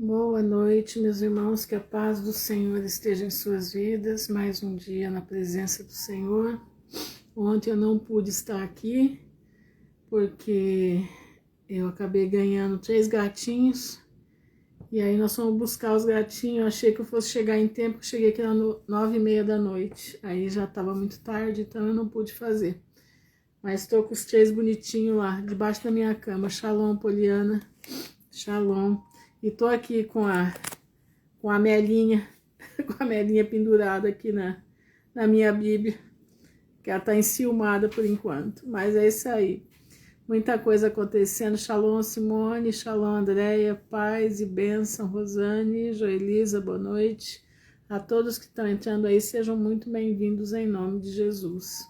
Boa noite, meus irmãos, que a paz do Senhor esteja em suas vidas. Mais um dia na presença do Senhor. Ontem eu não pude estar aqui porque eu acabei ganhando 3 gatinhos e aí nós fomos buscar os gatinhos. Eu achei que eu fosse chegar em tempo, cheguei aqui às 9h30 da noite. Aí já estava muito tarde, então eu não pude fazer. Mas estou com os 3 bonitinhos lá, debaixo da minha cama. Shalom, Poliana. Shalom. E tô aqui com a Melinha, com a Melinha pendurada aqui na minha Bíblia, que ela tá enciumada por enquanto. Mas é isso aí. Muita coisa acontecendo. Shalom, Simone. Shalom, Andréia. Paz e bênção. Rosane, Joelisa, boa noite. A todos que estão entrando aí, sejam muito bem-vindos em nome de Jesus.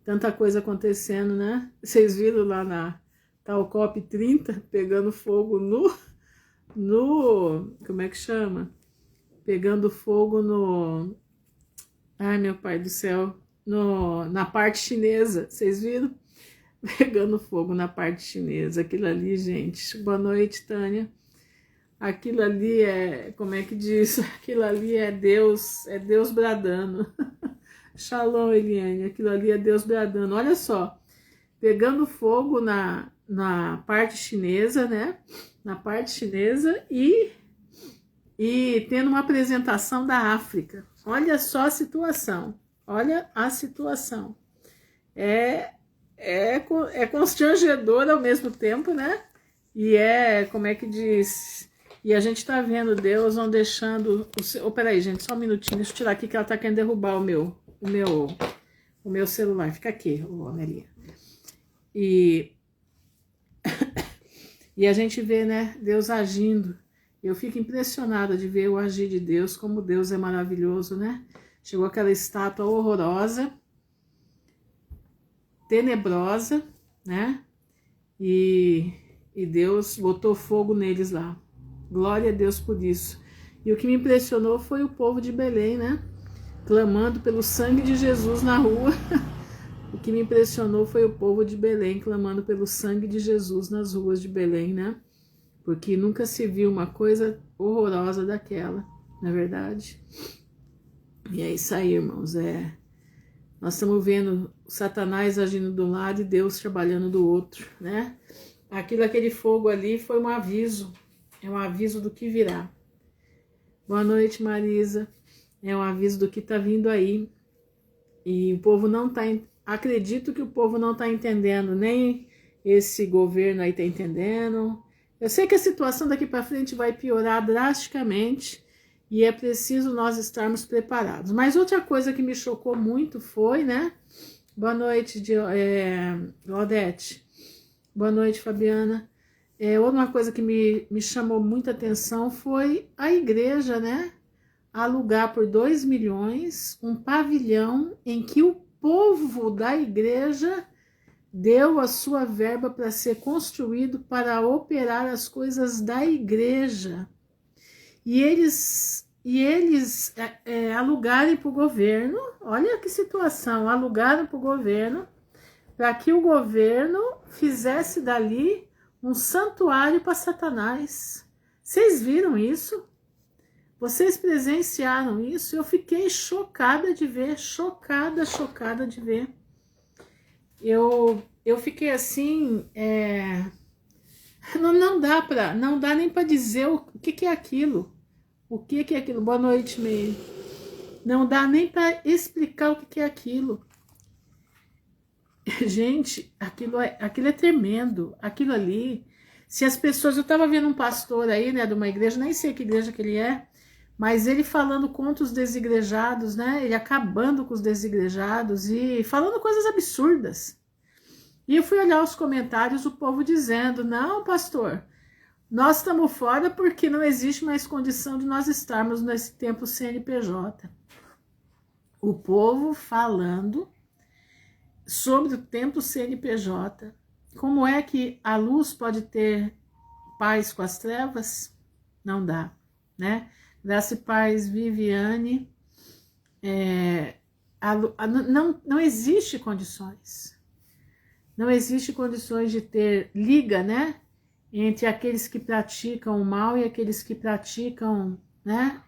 Tanta coisa acontecendo, né? Vocês viram lá na Talcop 30, pegando fogo no como é que chama? Pegando fogo no... Ai, meu pai do céu. Na parte chinesa. Vocês viram? Pegando fogo na parte chinesa. Aquilo ali, gente. Boa noite, Tânia. Aquilo ali é... Como é que diz? Aquilo ali é Deus bradando. Shalom, Eliane. Aquilo ali é Deus bradando. Olha só. Pegando fogo na parte chinesa, né? Na parte chinesa e tendo uma apresentação da África. Olha só a situação. Olha a situação. É constrangedor ao mesmo tempo, né? E como é que diz? E a gente tá vendo Deus não deixando... peraí, gente, só um minutinho. Deixa eu tirar aqui que ela tá querendo derrubar o meu celular. Fica aqui, Amelia. E a gente vê, né, Deus agindo. Eu fico impressionada de ver o agir de Deus, como Deus é maravilhoso, né? Chegou aquela estátua horrorosa, tenebrosa, né? E Deus botou fogo neles lá. Glória a Deus por isso. E o que me impressionou foi o povo de Belém, né? Clamando pelo sangue de Jesus na rua. O que me impressionou foi o povo de Belém clamando pelo sangue de Jesus nas ruas de Belém, né? Porque nunca se viu uma coisa horrorosa daquela, não é verdade? E é isso aí, irmãos. Nós estamos vendo Satanás agindo de um lado e Deus trabalhando do outro, né? Aquele fogo ali foi um aviso, é um aviso do que virá. Boa noite, Marisa. É um aviso do que está vindo aí. E o povo não está... Acredito que o povo não está entendendo, nem esse governo aí está entendendo. Eu sei que a situação daqui para frente vai piorar drasticamente e é preciso nós estarmos preparados. Mas outra coisa que me chocou muito foi, né? Boa noite, Odete. Boa noite, Fabiana. Outra coisa que me chamou muita atenção foi a igreja, né? Alugar por 2 milhões um pavilhão em que o povo da igreja deu a sua verba para ser construído para operar as coisas da igreja. E eles alugarem para o governo, olha que situação, alugaram para o governo, para que o governo fizesse dali um santuário para Satanás. Vocês viram isso? Vocês presenciaram isso? Eu fiquei chocada de ver, chocada de ver. Eu fiquei assim, não dá nem para dizer o que é aquilo. O que é aquilo? Boa noite, Meire. Não dá nem para explicar o que é aquilo. Gente, aquilo é tremendo. Aquilo ali, se as pessoas... Eu estava vendo um pastor aí, né, de uma igreja, nem sei que igreja que ele é, mas ele falando contra os desigrejados, né? Ele acabando com os desigrejados e falando coisas absurdas. E eu fui olhar os comentários, o povo dizendo, não, pastor, nós estamos fora porque não existe mais condição de nós estarmos nesse tempo CNPJ. O povo falando sobre o tempo CNPJ. Como é que a luz pode ter paz com as trevas? Não dá, né? Graça e paz, Viviane. Não existe condições. Não existe condições de ter liga, né? entre aqueles que praticam o mal e aqueles que praticam, né?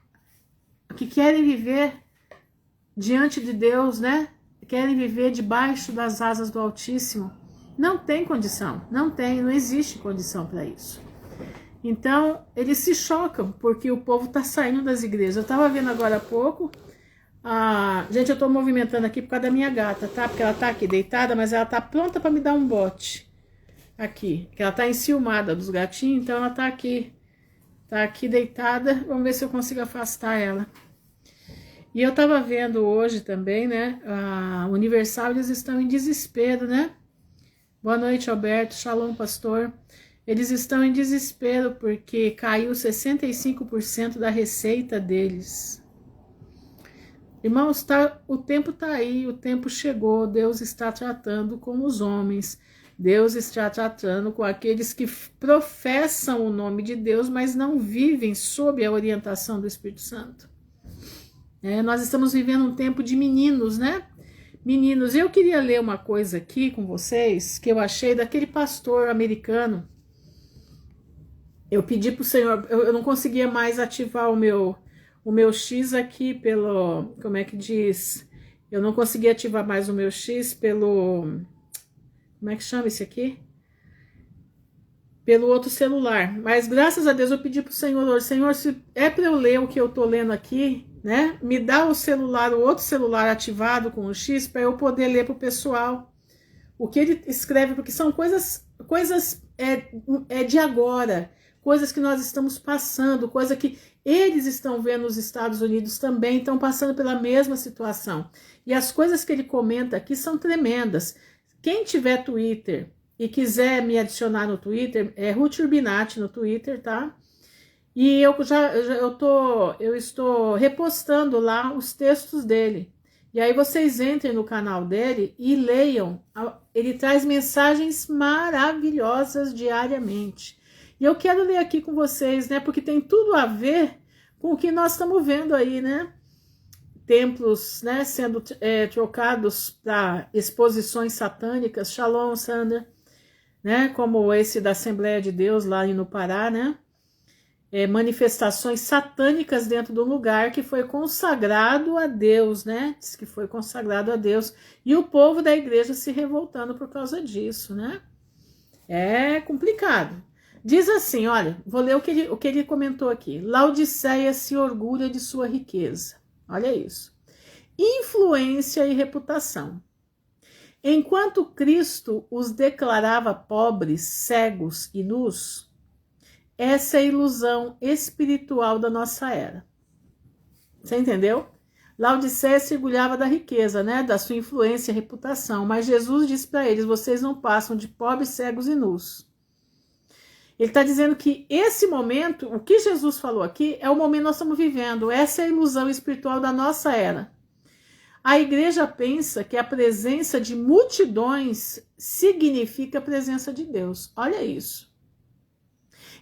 Que querem viver diante de Deus, né? Querem viver debaixo das asas do Altíssimo. Não tem condição, não existe condição para isso. Então, eles se chocam, porque o povo está saindo das igrejas. Eu estava vendo agora há pouco, gente, eu estou movimentando aqui por causa da minha gata, tá? Porque ela está aqui deitada, mas ela está pronta para me dar um bote. Aqui, que ela está enciumada dos gatinhos, então ela está aqui deitada. Vamos ver se eu consigo afastar ela. E eu estava vendo hoje também, né, a Universal, eles estão em desespero, né? Boa noite, Alberto, shalom, pastor. Eles estão em desespero porque caiu 65% da receita deles. Irmãos, o tempo está aí, o tempo chegou, Deus está tratando com os homens, Deus está tratando com aqueles que professam o nome de Deus, mas não vivem sob a orientação do Espírito Santo. Nós estamos vivendo um tempo de meninos, né? Meninos, eu queria ler uma coisa aqui com vocês, que eu achei daquele pastor americano. Eu pedi para o Senhor, eu não conseguia mais ativar o meu X aqui pelo, como é que diz? Eu não conseguia ativar mais o meu X pelo, como é que chama esse aqui? Pelo outro celular. Mas graças a Deus eu pedi para o Senhor, Senhor, se é para eu ler o que eu estou lendo aqui, né? Me dá o outro celular ativado com o X para eu poder ler para o pessoal o que ele escreve, porque são coisas de agora, coisas que nós estamos passando, coisa que eles estão vendo nos Estados Unidos também, estão passando pela mesma situação. E as coisas que ele comenta aqui são tremendas. Quem tiver Twitter e quiser me adicionar no Twitter, é Ruth Urbinati no Twitter, tá? E eu estou repostando lá os textos dele. E aí vocês entrem no canal dele e leiam. Ele traz mensagens maravilhosas diariamente. E eu quero ler aqui com vocês, né? Porque tem tudo a ver com o que nós estamos vendo aí, né? Templos, né? Sendo trocados para exposições satânicas. Shalom, Sandra. Né? Como esse da Assembleia de Deus lá no Pará, né? Manifestações satânicas dentro do lugar que foi consagrado a Deus, né? Diz que foi consagrado a Deus. E o povo da igreja se revoltando por causa disso, né? É complicado. Diz assim, olha, vou ler o que ele comentou aqui. Laodiceia se orgulha de sua riqueza. Olha isso. Influência e reputação. Enquanto Cristo os declarava pobres, cegos e nus, essa é a ilusão espiritual da nossa era. Você entendeu? Laodiceia se orgulhava da riqueza, né? Da sua influência e reputação. Mas Jesus disse para eles, vocês não passam de pobres, cegos e nus. Ele está dizendo que esse momento, o que Jesus falou aqui, é o momento que nós estamos vivendo. Essa é a ilusão espiritual da nossa era. A igreja pensa que a presença de multidões significa a presença de Deus. Olha isso.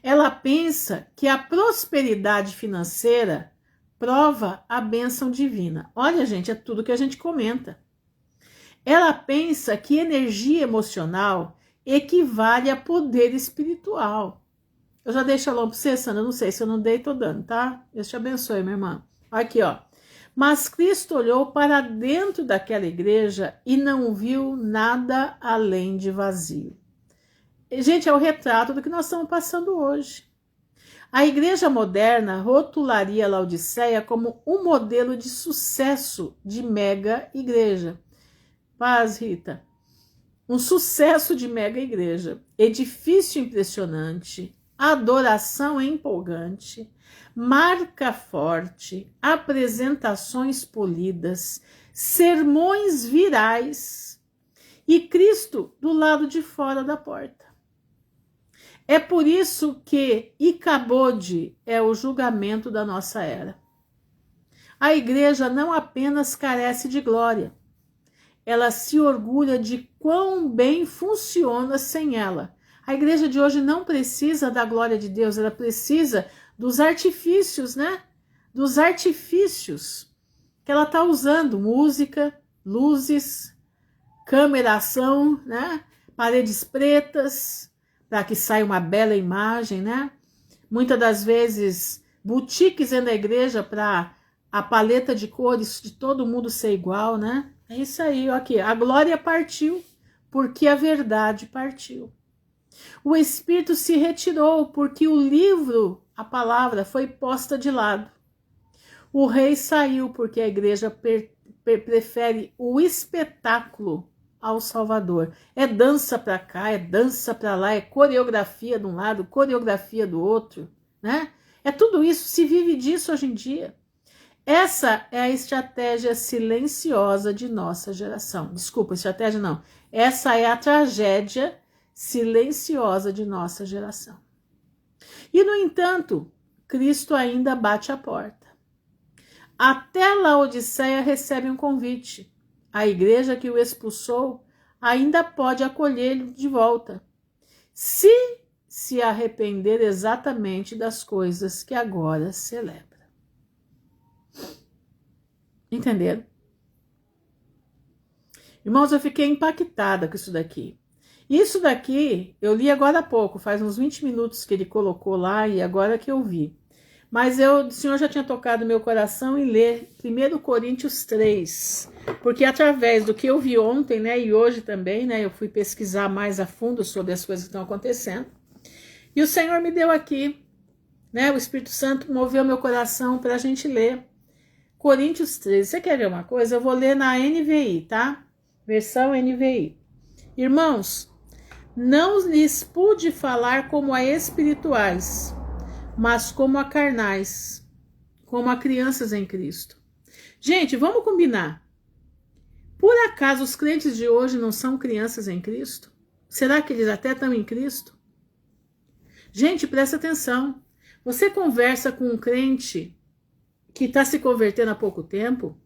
Ela pensa que a prosperidade financeira prova a bênção divina. Olha, gente, é tudo que a gente comenta. Ela pensa que energia emocional equivale a poder espiritual. Eu já dei shalom para você, Sandra, não sei se eu não dei, tô dando, tá? Deus te abençoe, minha irmã. Aqui, ó. Mas Cristo olhou para dentro daquela igreja e não viu nada além de vazio. Gente, é o retrato do que nós estamos passando hoje. A igreja moderna rotularia Laodiceia como um modelo de sucesso de mega igreja. Paz, Rita. Um sucesso de mega igreja. Edifício impressionante, adoração empolgante, marca forte, apresentações polidas, sermões virais e Cristo do lado de fora da porta. É por isso que Icabode é o julgamento da nossa era. A igreja não apenas carece de glória, ela se orgulha de quão bem funciona sem ela. A igreja de hoje não precisa da glória de Deus, ela precisa dos artifícios, né? Dos artifícios que ela está usando, música, luzes, câmera ação, né? Paredes pretas, para que saia uma bela imagem, né? Muitas das vezes, boutiques dentro da igreja para a paleta de cores de todo mundo ser igual, né? É isso aí, ó, aqui. A glória partiu, porque a verdade partiu. O Espírito se retirou, porque o livro, a palavra, foi posta de lado. O rei saiu, porque a igreja prefere o espetáculo ao Salvador. É dança para cá, é dança para lá, é coreografia de um lado, coreografia do outro, né? É tudo isso, se vive disso hoje em dia. Essa é a estratégia silenciosa de nossa geração. Desculpa, estratégia não. Essa é a tragédia silenciosa de nossa geração. E, no entanto, Cristo ainda bate a porta. Até Laodiceia recebe um convite. A igreja que o expulsou ainda pode acolhê-lo de volta, se arrepender exatamente das coisas que agora celebra. Entenderam? Irmãos, eu fiquei impactada com isso daqui. Isso daqui, eu li agora há pouco, faz uns 20 minutos que ele colocou lá e agora que eu vi. Mas o Senhor já tinha tocado meu coração em ler 1 Coríntios 3, porque através do que eu vi ontem, né, e hoje também, né, eu fui pesquisar mais a fundo sobre as coisas que estão acontecendo, e o Senhor me deu aqui, né, o Espírito Santo moveu meu coração para a gente ler Coríntios 3. Você quer ver uma coisa? Eu vou ler na NVI, tá? Versão NVI. Irmãos, não lhes pude falar como a espirituais, mas como a carnais, como a crianças em Cristo. Gente, vamos combinar. Por acaso os crentes de hoje não são crianças em Cristo? Será que eles até estão em Cristo? Gente, presta atenção. Você conversa com um crente que está se convertendo há pouco tempo,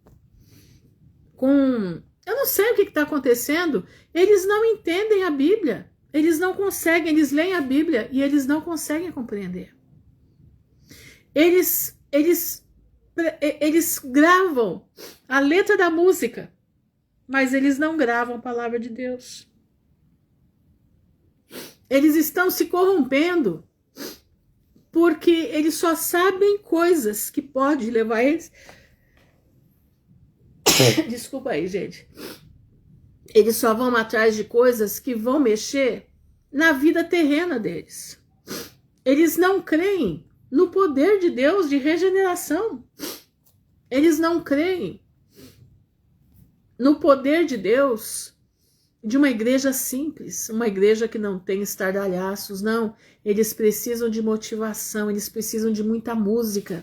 eu não sei o que está acontecendo, eles não entendem a Bíblia, eles não conseguem, eles leem a Bíblia e eles não conseguem compreender. Eles gravam a letra da música, mas eles não gravam a palavra de Deus. Eles estão se corrompendo porque eles só sabem coisas que podem levar eles... Desculpa aí, gente. Eles só vão atrás de coisas que vão mexer na vida terrena deles. Eles não creem no poder de Deus de regeneração. Eles não creem no poder de Deus de uma igreja simples, uma igreja que não tem estardalhaços, não. Eles precisam de motivação, eles precisam de muita música.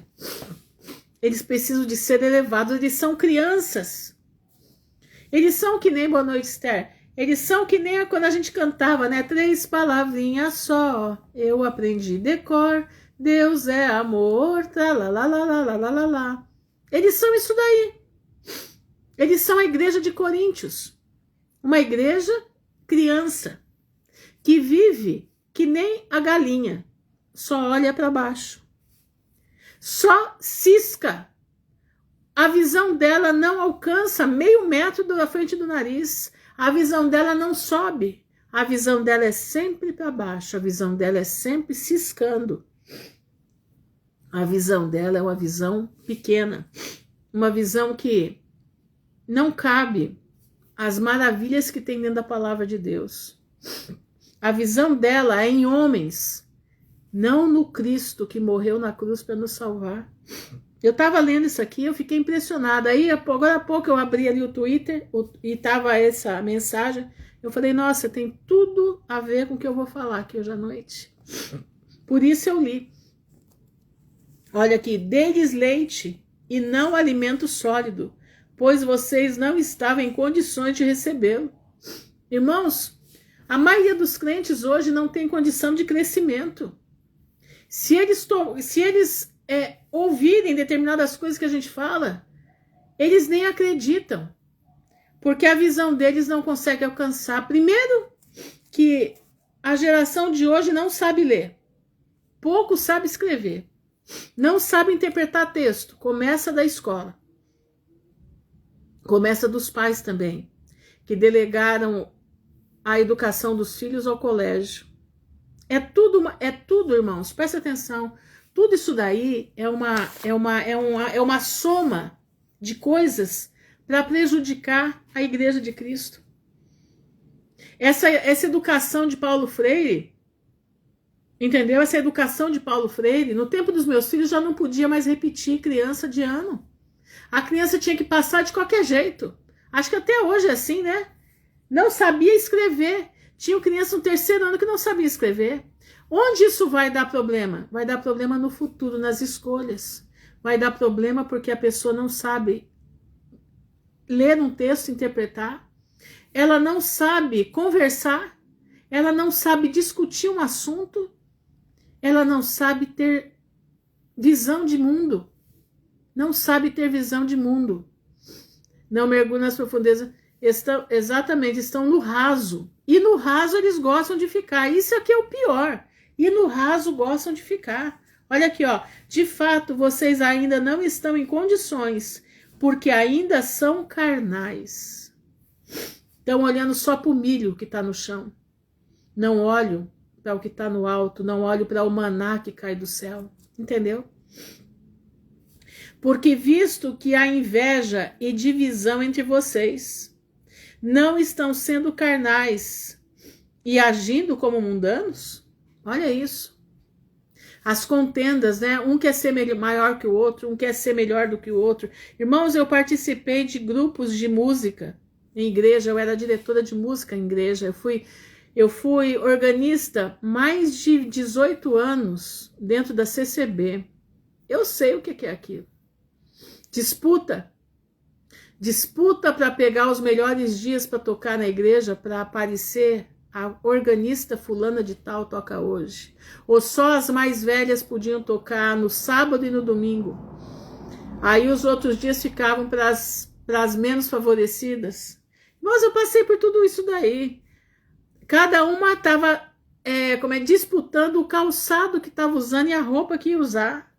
Eles precisam de ser elevados, eles são crianças. Eles são que nem Boa Noite, Esther. Eles são que nem quando a gente cantava, né? 3 palavrinhas só, eu aprendi decor, Deus é amor, lá. Eles são isso daí. Eles são a igreja de Coríntios. Uma igreja criança, que vive que nem a galinha, só olha para baixo, só cisca. A visão dela não alcança meio metro da frente do nariz, a visão dela não sobe, a visão dela é sempre para baixo, a visão dela é sempre ciscando. A visão dela é uma visão pequena, uma visão que não cabe as maravilhas que tem dentro da palavra de Deus. A visão dela é em homens, não no Cristo que morreu na cruz para nos salvar. Eu estava lendo isso aqui, eu fiquei impressionada. Aí, agora há pouco, eu abri ali o Twitter e estava essa mensagem. Eu falei, nossa, tem tudo a ver com o que eu vou falar aqui hoje à noite. Por isso eu li. Olha aqui, dê-lhes leite e não alimento sólido, pois vocês não estavam em condições de recebê-lo. Irmãos, a maioria dos crentes hoje não tem condição de crescimento. Se eles ouvirem determinadas coisas que a gente fala, eles nem acreditam, porque a visão deles não consegue alcançar. Primeiro, que a geração de hoje não sabe ler, pouco sabe escrever, não sabe interpretar texto, começa da escola. Começa dos pais também, que delegaram a educação dos filhos ao colégio. é tudo, irmãos, presta atenção. Tudo isso daí é uma soma de coisas para prejudicar a Igreja de Cristo. Essa educação de Paulo Freire, entendeu? Essa educação de Paulo Freire, no tempo dos meus filhos já não podia mais repetir criança de ano. A criança tinha que passar de qualquer jeito. Acho que até hoje é assim, né? Não sabia escrever. Tinha criança no 3º ano que não sabia escrever. Onde isso vai dar problema? Vai dar problema no futuro, nas escolhas. Vai dar problema porque a pessoa não sabe ler um texto, interpretar. Ela não sabe conversar. Ela não sabe discutir um assunto. Ela não sabe ter visão de mundo. Não sabe ter visão de mundo. Não mergulham nas profundezas. Estão no raso. E no raso eles gostam de ficar. Isso aqui é o pior. E no raso gostam de ficar. Olha aqui, ó. De fato, vocês ainda não estão em condições, porque ainda são carnais. Estão olhando só para o milho que está no chão. Não olham para o que está no alto. Não olham para o maná que cai do céu. Entendeu? Porque visto que há inveja e divisão entre vocês, não estão sendo carnais e agindo como mundanos? Olha isso. As contendas, né? Um quer ser maior que o outro, um quer ser melhor do que o outro. Irmãos, eu participei de grupos de música em igreja, eu era diretora de música em igreja, eu fui organista mais de 18 anos dentro da CCB. Eu sei o que é aquilo. Disputa para pegar os melhores dias para tocar na igreja, para aparecer a organista fulana de tal toca hoje. Ou só as mais velhas podiam tocar no sábado e no domingo. Aí os outros dias ficavam para as menos favorecidas. Mas eu passei por tudo isso daí. Cada uma estava disputando o calçado que estava usando e a roupa que ia usar.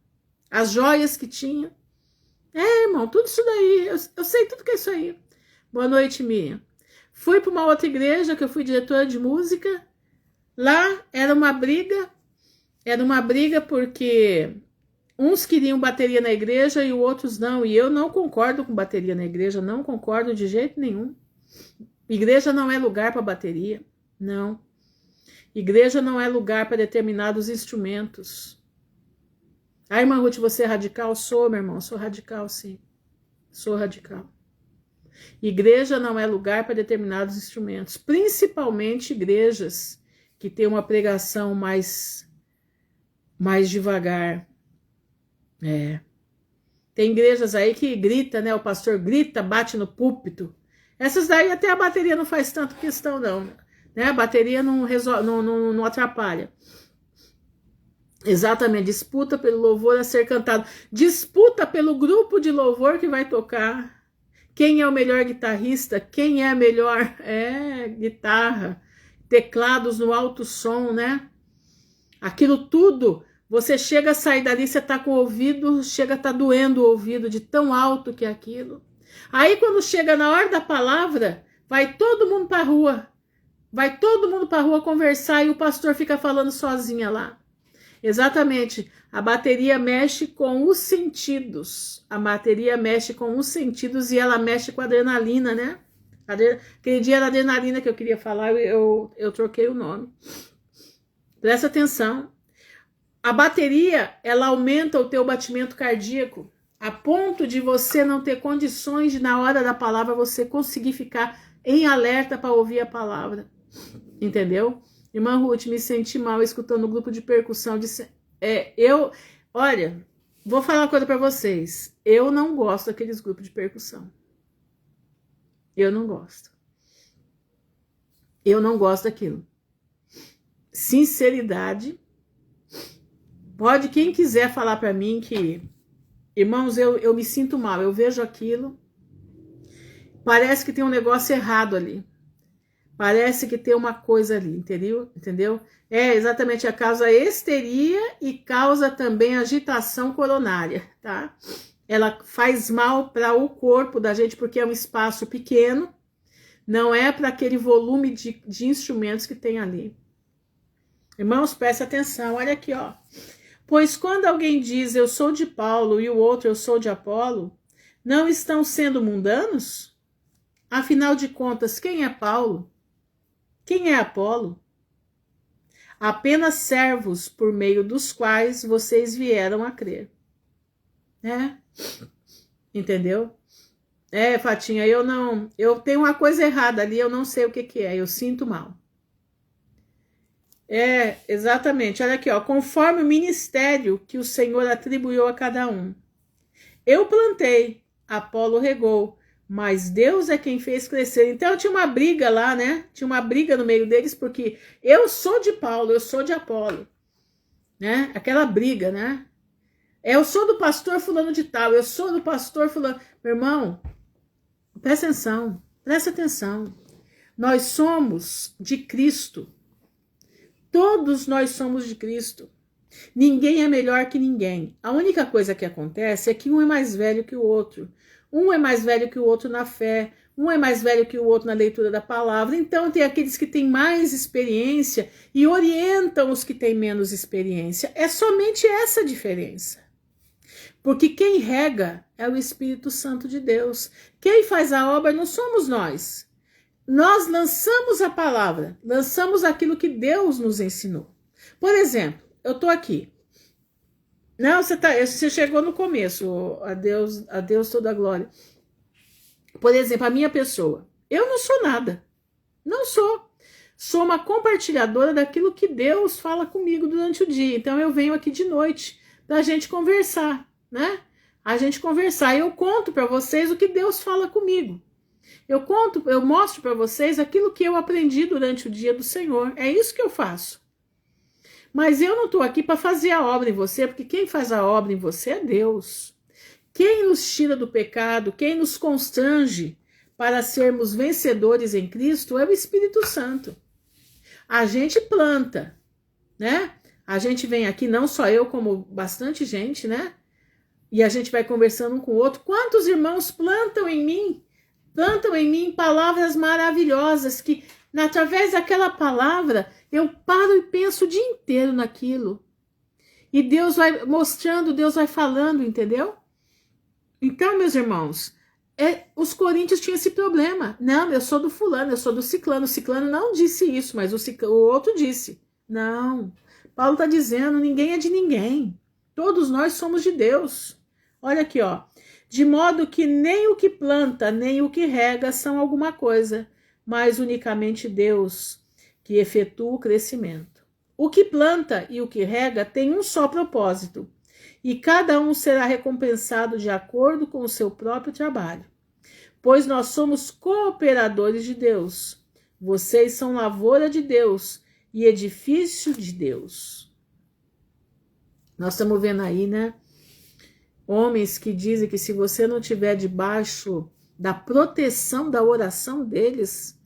As joias que tinha. Irmão, tudo isso daí, eu sei tudo que é isso aí. Boa noite, Miriam. Fui para uma outra igreja, que eu fui diretora de música. Lá era uma briga porque uns queriam bateria na igreja e os outros não. E eu não concordo com bateria na igreja, não concordo de jeito nenhum. Igreja não é lugar para bateria, não. Igreja não é lugar para determinados instrumentos. Irmã Ruth, você é radical? Sou, meu irmão, sou radical, sim. Sou radical. Igreja não é lugar para determinados instrumentos, principalmente igrejas que têm uma pregação mais devagar. Tem igrejas aí que grita, né? O pastor grita, bate no púlpito. Essas daí até a bateria não faz tanto questão, não. Né? A bateria não atrapalha. Exatamente, disputa pelo louvor a ser cantado. Disputa pelo grupo de louvor que vai tocar. Quem é o melhor guitarrista? Quem é a melhor guitarra? Teclados no alto som, né? Aquilo tudo, você chega a sair dali, você tá com o ouvido, chega a tá doendo o ouvido de tão alto que é aquilo. Aí quando chega na hora da palavra, vai todo mundo pra rua. Vai todo mundo pra rua conversar e o pastor fica falando sozinha lá. Exatamente, a bateria mexe com os sentidos. A bateria mexe com os sentidos e ela mexe com a adrenalina, né? Aquele dia era adrenalina que eu queria falar, eu troquei o nome. Presta atenção. A bateria, ela aumenta o teu batimento cardíaco a ponto de você não ter condições de, na hora da palavra, você conseguir ficar em alerta para ouvir a palavra. Entendeu? Irmã Ruth, me senti mal escutando o grupo de percussão. Olha, vou falar uma coisa para vocês. Eu não gosto daqueles grupos de percussão. Eu não gosto. Eu não gosto daquilo. Sinceridade. Pode quem quiser falar para mim que... Irmãos, eu me sinto mal. Eu vejo aquilo. Parece que tem um negócio errado ali. Parece que tem uma coisa ali, entendeu? É exatamente a causa histeria e causa também agitação coronária, tá? Ela faz mal para o corpo da gente porque é um espaço pequeno, não é para aquele volume de instrumentos que tem ali. Irmãos, preste atenção, olha aqui, ó. Pois quando alguém diz eu sou de Paulo e o outro eu sou de Apolo, não estão sendo mundanos? Afinal de contas, quem é Paulo? Quem é Apolo? Apenas servos por meio dos quais vocês vieram a crer. Entendeu? Fatinha, eu tenho uma coisa errada ali, eu não sei o que é, eu sinto mal. Exatamente, olha aqui, ó, conforme o ministério que o Senhor atribuiu a cada um. Eu plantei, Apolo regou, mas Deus é quem fez crescer. Então tinha uma briga lá, né? Tinha uma briga no meio deles, porque eu sou de Paulo, eu sou de Apolo, né? Aquela briga, né? Eu sou do pastor fulano de tal, eu sou do pastor fulano. Meu irmão, presta atenção. Nós somos de Cristo. Todos nós somos de Cristo. Ninguém é melhor que ninguém. A única coisa que acontece é que um é mais velho que o outro. Um é mais velho que o outro na fé. Um é mais velho que o outro na leitura da palavra. Então tem aqueles que têm mais experiência e orientam os que têm menos experiência. É somente essa diferença. Porque quem rega é o Espírito Santo de Deus. Quem faz a obra não somos nós. Nós lançamos a palavra, lançamos aquilo que Deus nos ensinou. Por exemplo, eu estou aqui. Não, você chegou no começo, a Deus toda a glória. Por exemplo, a minha pessoa. Eu não sou nada. Não sou. Sou uma compartilhadora daquilo que Deus fala comigo durante o dia. Então eu venho aqui de noite para a gente conversar, né? A gente conversar. Eu conto para vocês o que Deus fala comigo. Eu mostro para vocês aquilo que eu aprendi durante o dia do Senhor. É isso que eu faço. Mas eu não estou aqui para fazer a obra em você, porque quem faz a obra em você é Deus. Quem nos tira do pecado, quem nos constrange para sermos vencedores em Cristo é o Espírito Santo. A gente planta, né? A gente vem aqui, não só eu, como bastante gente, né? E a gente vai conversando um com o outro. Quantos irmãos plantam em mim palavras maravilhosas que, através daquela palavra, eu paro e penso o dia inteiro naquilo. E Deus vai mostrando, Deus vai falando, entendeu? Então, meus irmãos, os coríntios tinham esse problema. Não, eu sou do fulano, eu sou do ciclano. O ciclano não disse isso, mas o outro disse. Não, Paulo está dizendo, ninguém é de ninguém. Todos nós somos de Deus. Olha aqui, ó. De modo que nem o que planta, nem o que rega são alguma coisa, mas unicamente Deus, que efetua o crescimento. O que planta e o que rega tem um só propósito, e cada um será recompensado de acordo com o seu próprio trabalho. Pois nós somos cooperadores de Deus. Vocês são lavoura de Deus e edifício de Deus. Nós estamos vendo aí, né? Homens que dizem que se você não estiver debaixo da proteção da oração deles,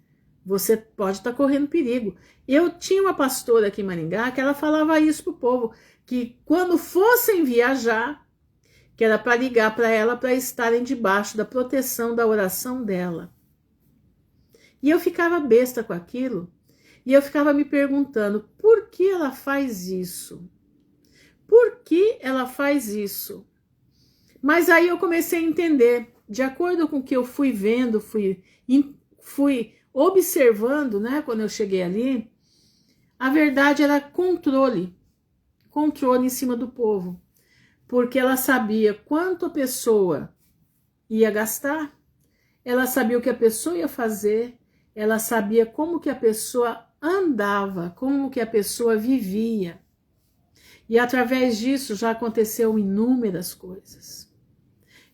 você pode estar correndo perigo. Eu tinha uma pastora aqui em Maringá que ela falava isso para o povo, que quando fossem viajar, que era para ligar para ela para estarem debaixo da proteção da oração dela. E eu ficava besta com aquilo, e eu ficava me perguntando, por que ela faz isso? Por que ela faz isso? Mas aí eu comecei a entender, de acordo com o que eu fui vendo, fui observando, né, quando eu cheguei ali, a verdade era controle em cima do povo, porque ela sabia quanto a pessoa ia gastar, ela sabia o que a pessoa ia fazer, ela sabia como que a pessoa andava, como que a pessoa vivia. E através disso já aconteceu inúmeras coisas.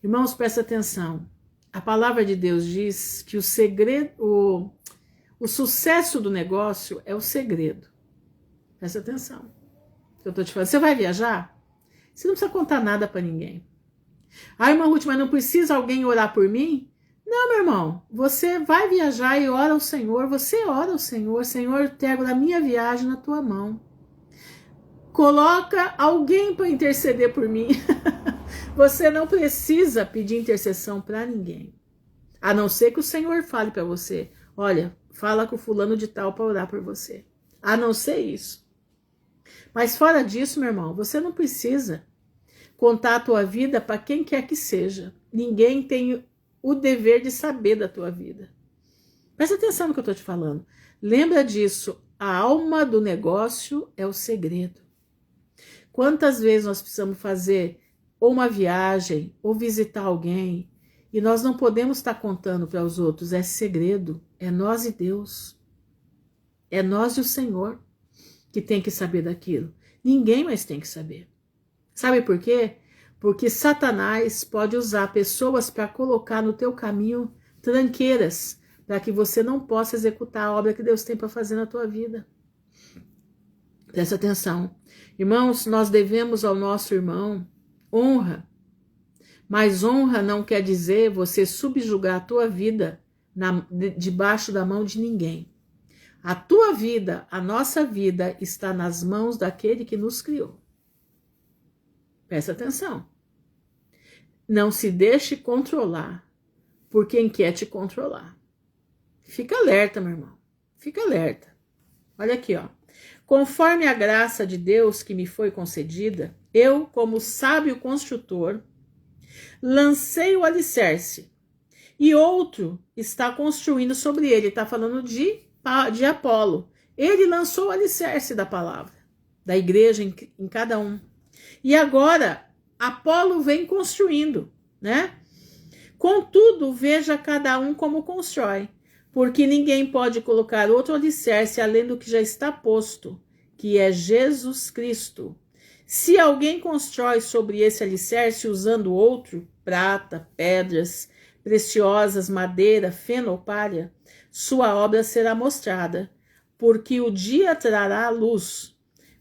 Irmãos, presta atenção. A palavra de Deus diz que o segredo, o sucesso do negócio é o segredo. Presta atenção. Eu estou te falando. Você vai viajar? Você não precisa contar nada para ninguém. Irmã Ruth, mas não precisa alguém orar por mim? Não, meu irmão. Você vai viajar e ora ao Senhor. Você ora ao Senhor. Senhor, entrego a minha viagem na tua mão. Coloca alguém para interceder por mim. Você não precisa pedir intercessão para ninguém. A não ser que o Senhor fale para você. Olha, fala com o fulano de tal para orar por você. A não ser isso. Mas fora disso, meu irmão, você não precisa contar a tua vida para quem quer que seja. Ninguém tem o dever de saber da tua vida. Presta atenção no que eu estou te falando. Lembra disso, a alma do negócio é o segredo. Quantas vezes nós precisamos fazer ou uma viagem, ou visitar alguém, e nós não podemos estar contando para os outros, é segredo, é nós e Deus. É nós e o Senhor que tem que saber daquilo. Ninguém mais tem que saber. Sabe por quê? Porque Satanás pode usar pessoas para colocar no teu caminho tranqueiras, para que você não possa executar a obra que Deus tem para fazer na tua vida. Presta atenção. Irmãos, nós devemos ao nosso irmão honra. Mas honra não quer dizer você subjugar a tua vida debaixo da mão de ninguém. A tua vida, a nossa vida, está nas mãos daquele que nos criou. Presta atenção. Não se deixe controlar por quem quer te controlar. Fica alerta, meu irmão. Fica alerta. Olha aqui, ó. Conforme a graça de Deus que me foi concedida, eu, como sábio construtor, lancei o alicerce e outro está construindo sobre ele. Está falando de Apolo. Ele lançou o alicerce da palavra, da igreja em cada um. E agora, Apolo vem construindo, né? Contudo, veja cada um como constrói, porque ninguém pode colocar outro alicerce além do que já está posto, que é Jesus Cristo. Se alguém constrói sobre esse alicerce usando outro, prata, pedras preciosas, madeira, feno ou palha, sua obra será mostrada, porque o dia trará a luz,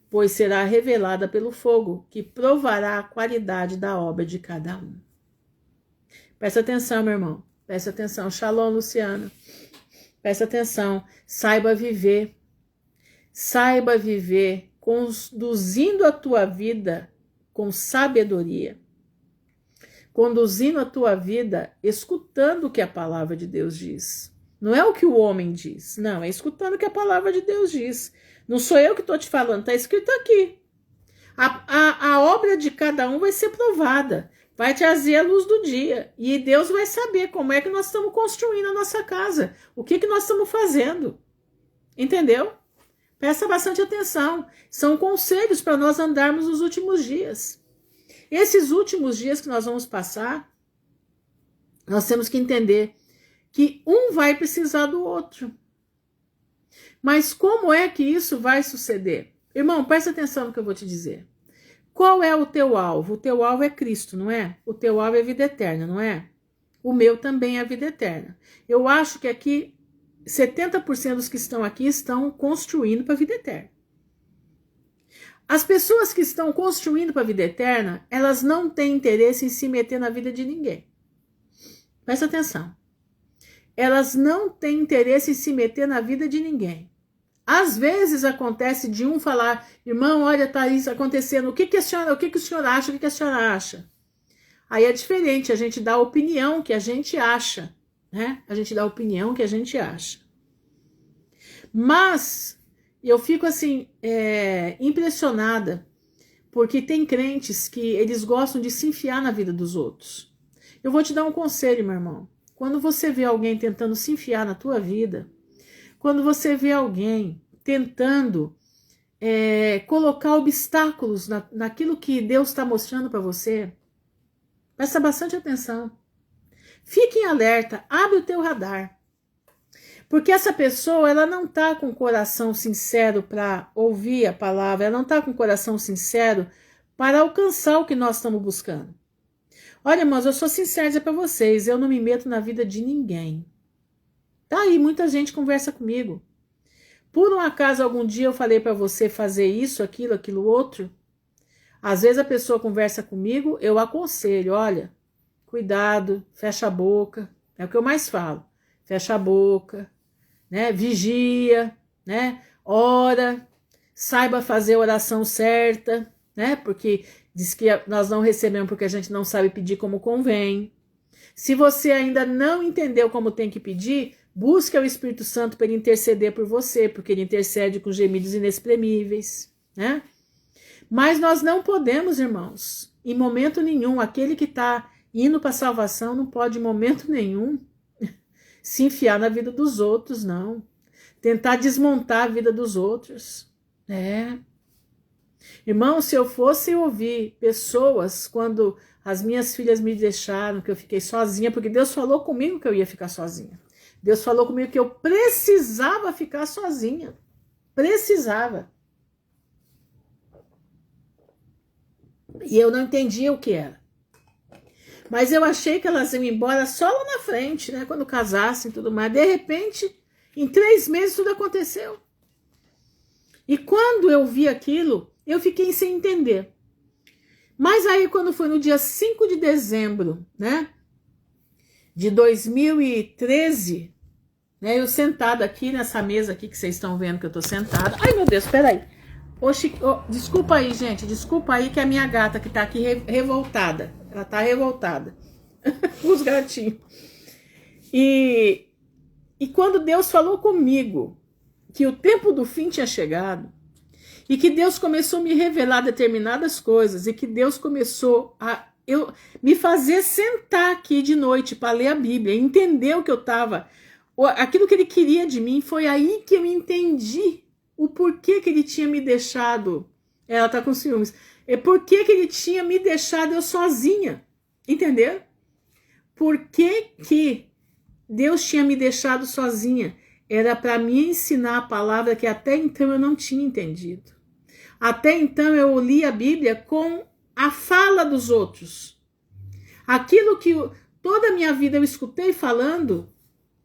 pois será revelada pelo fogo, que provará a qualidade da obra de cada um. Presta atenção, meu irmão. Presta atenção. Shalom, Luciana. Presta atenção. Saiba viver. Saiba viver conduzindo a tua vida com sabedoria. Conduzindo a tua vida escutando o que a palavra de Deus diz. Não é o que o homem diz. Não, é escutando o que a palavra de Deus diz. Não sou eu que estou te falando, está escrito aqui. A obra de cada um vai ser provada. Vai trazer a luz do dia. E Deus vai saber como é que nós estamos construindo a nossa casa. O que nós estamos fazendo. Entendeu? Presta bastante atenção. São conselhos para nós andarmos nos últimos dias. Esses últimos dias que nós vamos passar, nós temos que entender que um vai precisar do outro. Mas como é que isso vai suceder? Irmão, presta atenção no que eu vou te dizer. Qual é o teu alvo? O teu alvo é Cristo, não é? O teu alvo é a vida eterna, não é? O meu também é a vida eterna. Eu acho que aqui 70% dos que estão aqui estão construindo para a vida eterna. As pessoas que estão construindo para a vida eterna, elas não têm interesse em se meter na vida de ninguém. Presta atenção. Elas não têm interesse em se meter na vida de ninguém. Às vezes acontece de um falar, irmão, olha, tá isso acontecendo, o que o senhor acha, o que a senhora acha? Aí é diferente, a gente dá a opinião que a gente acha, né? A gente dá a opinião que a gente acha. Mas eu fico assim, impressionada, porque tem crentes que eles gostam de se enfiar na vida dos outros. Eu vou te dar um conselho, meu irmão. Quando você vê alguém tentando se enfiar na tua vida, quando você vê alguém tentando colocar obstáculos naquilo que Deus está mostrando para você, presta bastante atenção. Fique em alerta, abre o teu radar. Porque essa pessoa, ela não está com o coração sincero para ouvir a palavra, ela não está com o coração sincero para alcançar o que nós estamos buscando. Olha, irmãos, eu sou sincera para vocês, eu não me meto na vida de ninguém. Tá aí, muita gente conversa comigo. Por um acaso, algum dia eu falei para você fazer isso, aquilo outro? Às vezes a pessoa conversa comigo, eu aconselho, olha, cuidado, fecha a boca, é o que eu mais falo. Fecha a boca, né? Vigia, né? Ora, saiba fazer a oração certa, né? Porque diz que nós não recebemos porque a gente não sabe pedir como convém. Se você ainda não entendeu como tem que pedir, busque o Espírito Santo para ele interceder por você, porque ele intercede com gemidos inexprimíveis, né? Mas nós não podemos, irmãos, em momento nenhum, aquele que está indo para a salvação não pode, em momento nenhum, se enfiar na vida dos outros, não. Tentar desmontar a vida dos outros. Irmão, se eu fosse ouvir pessoas quando as minhas filhas me deixaram, que eu fiquei sozinha, porque Deus falou comigo que eu ia ficar sozinha. Deus falou comigo que eu precisava ficar sozinha. Precisava. E eu não entendia o que era. Mas eu achei que elas iam embora só lá na frente, né? Quando casassem e tudo mais. De repente, em 3 meses tudo aconteceu. E quando eu vi aquilo, eu fiquei sem entender. Mas aí quando foi no dia 5 de dezembro, né? De 2013, né? Eu sentada aqui nessa mesa aqui que vocês estão vendo que eu tô sentada. Ai, meu Deus, peraí. Desculpa aí, gente. Desculpa aí que a minha gata que tá aqui revoltada. Ela tá revoltada. Os gatinhos. E quando Deus falou comigo que o tempo do fim tinha chegado, e que Deus começou a me revelar determinadas coisas, e que Deus começou a me fazer sentar aqui de noite para ler a Bíblia, entender o que eu estava, aquilo que Ele queria de mim, foi aí que eu entendi o porquê que Ele tinha me deixado, ela tá com ciúmes, por que Ele tinha me deixado eu sozinha, entendeu? Por que Deus tinha me deixado sozinha? Era para me ensinar a palavra que até então eu não tinha entendido. Até então eu li a Bíblia com a fala dos outros. Aquilo que toda a minha vida eu escutei falando,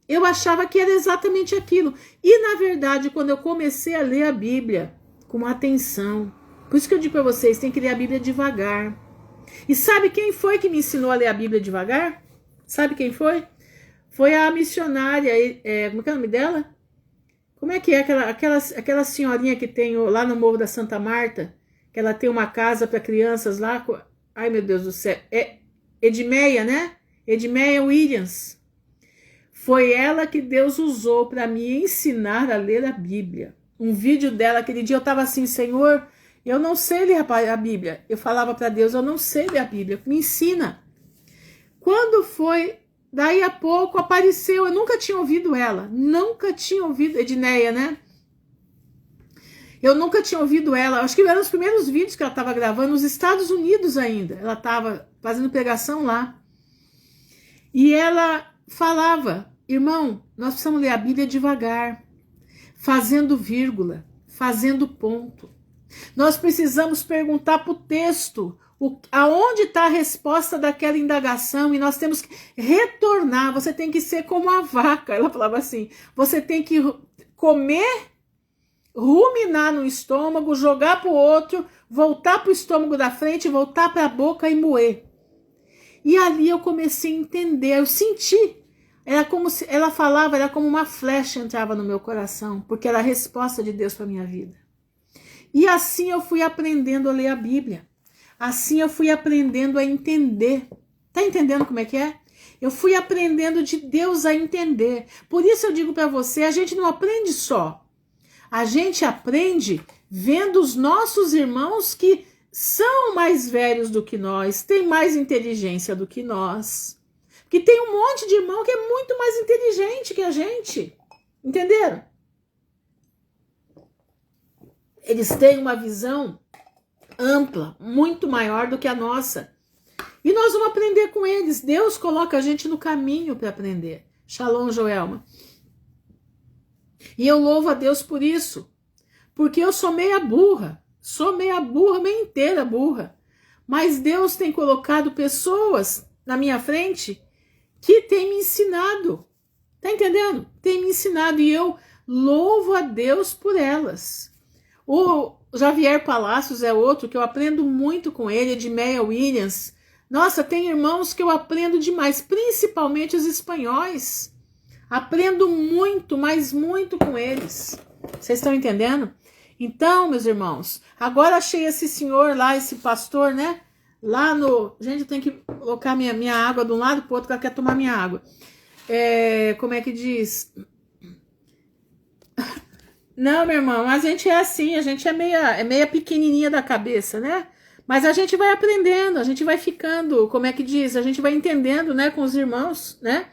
eu achava que era exatamente aquilo. E na verdade, quando eu comecei a ler a Bíblia com atenção, por isso que eu digo para vocês, tem que ler a Bíblia devagar. E sabe quem foi que me ensinou a ler a Bíblia devagar? Sabe quem foi? Foi a missionária, como é que é o nome dela? Como é que é aquela senhorinha que tem lá no Morro da Santa Marta, que ela tem uma casa para crianças lá, ai meu Deus do céu, Edmeia, né? Edmeia Williams. Foi ela que Deus usou para me ensinar a ler a Bíblia. Um vídeo dela, aquele dia eu estava assim, Senhor, eu não sei ler a Bíblia. Eu falava para Deus, eu não sei ler a Bíblia, me ensina. Quando foi... Daí a pouco apareceu, eu nunca tinha ouvido ela, nunca tinha ouvido, Edneia, né? Eu nunca tinha ouvido ela, acho que eram os primeiros vídeos que ela estava gravando nos Estados Unidos ainda, ela estava fazendo pregação lá. E ela falava, irmão, nós precisamos ler a Bíblia devagar, fazendo vírgula, fazendo ponto. Nós precisamos perguntar para o texto, aonde está a resposta daquela indagação, e nós temos que retornar. Você tem que ser como a vaca, ela falava assim, você tem que comer, ruminar no estômago, jogar para o outro, voltar para o estômago da frente, voltar para a boca e moer. E ali eu comecei a entender, eu senti, era como se ela falava, era como uma flecha entrava no meu coração, porque era a resposta de Deus para a minha vida. E assim eu fui aprendendo a ler a Bíblia. Assim eu fui aprendendo a entender. Tá entendendo como é que é? Eu fui aprendendo de Deus a entender. Por isso eu digo para você, a gente não aprende só. A gente aprende vendo os nossos irmãos que são mais velhos do que nós, têm mais inteligência do que nós. Porque tem um monte de irmão que é muito mais inteligente que a gente. Entenderam? Eles têm uma visão ampla, muito maior do que a nossa. E nós vamos aprender com eles. Deus coloca a gente no caminho para aprender. Shalom, Joelma. E eu louvo a Deus por isso. Porque eu sou meia burra. Sou meia burra, meia inteira burra. Mas Deus tem colocado pessoas na minha frente que tem me ensinado. Tá entendendo? Tem me ensinado e eu louvo a Deus por elas. O Javier Palacios é outro que eu aprendo muito com ele, Edmeia Williams. Nossa, tem irmãos que eu aprendo demais, principalmente os espanhóis. Aprendo muito, mas muito com eles. Vocês estão entendendo? Então, meus irmãos, agora achei esse senhor lá, esse pastor, né? Lá no... Gente, eu tenho que colocar minha água de um lado para o outro, que ela quer tomar minha água. Como é que diz? Não, meu irmão, a gente é assim, a gente é meia pequenininha da cabeça, né? Mas a gente vai aprendendo, a gente vai ficando, como é que diz? A gente vai entendendo, né, com os irmãos, né?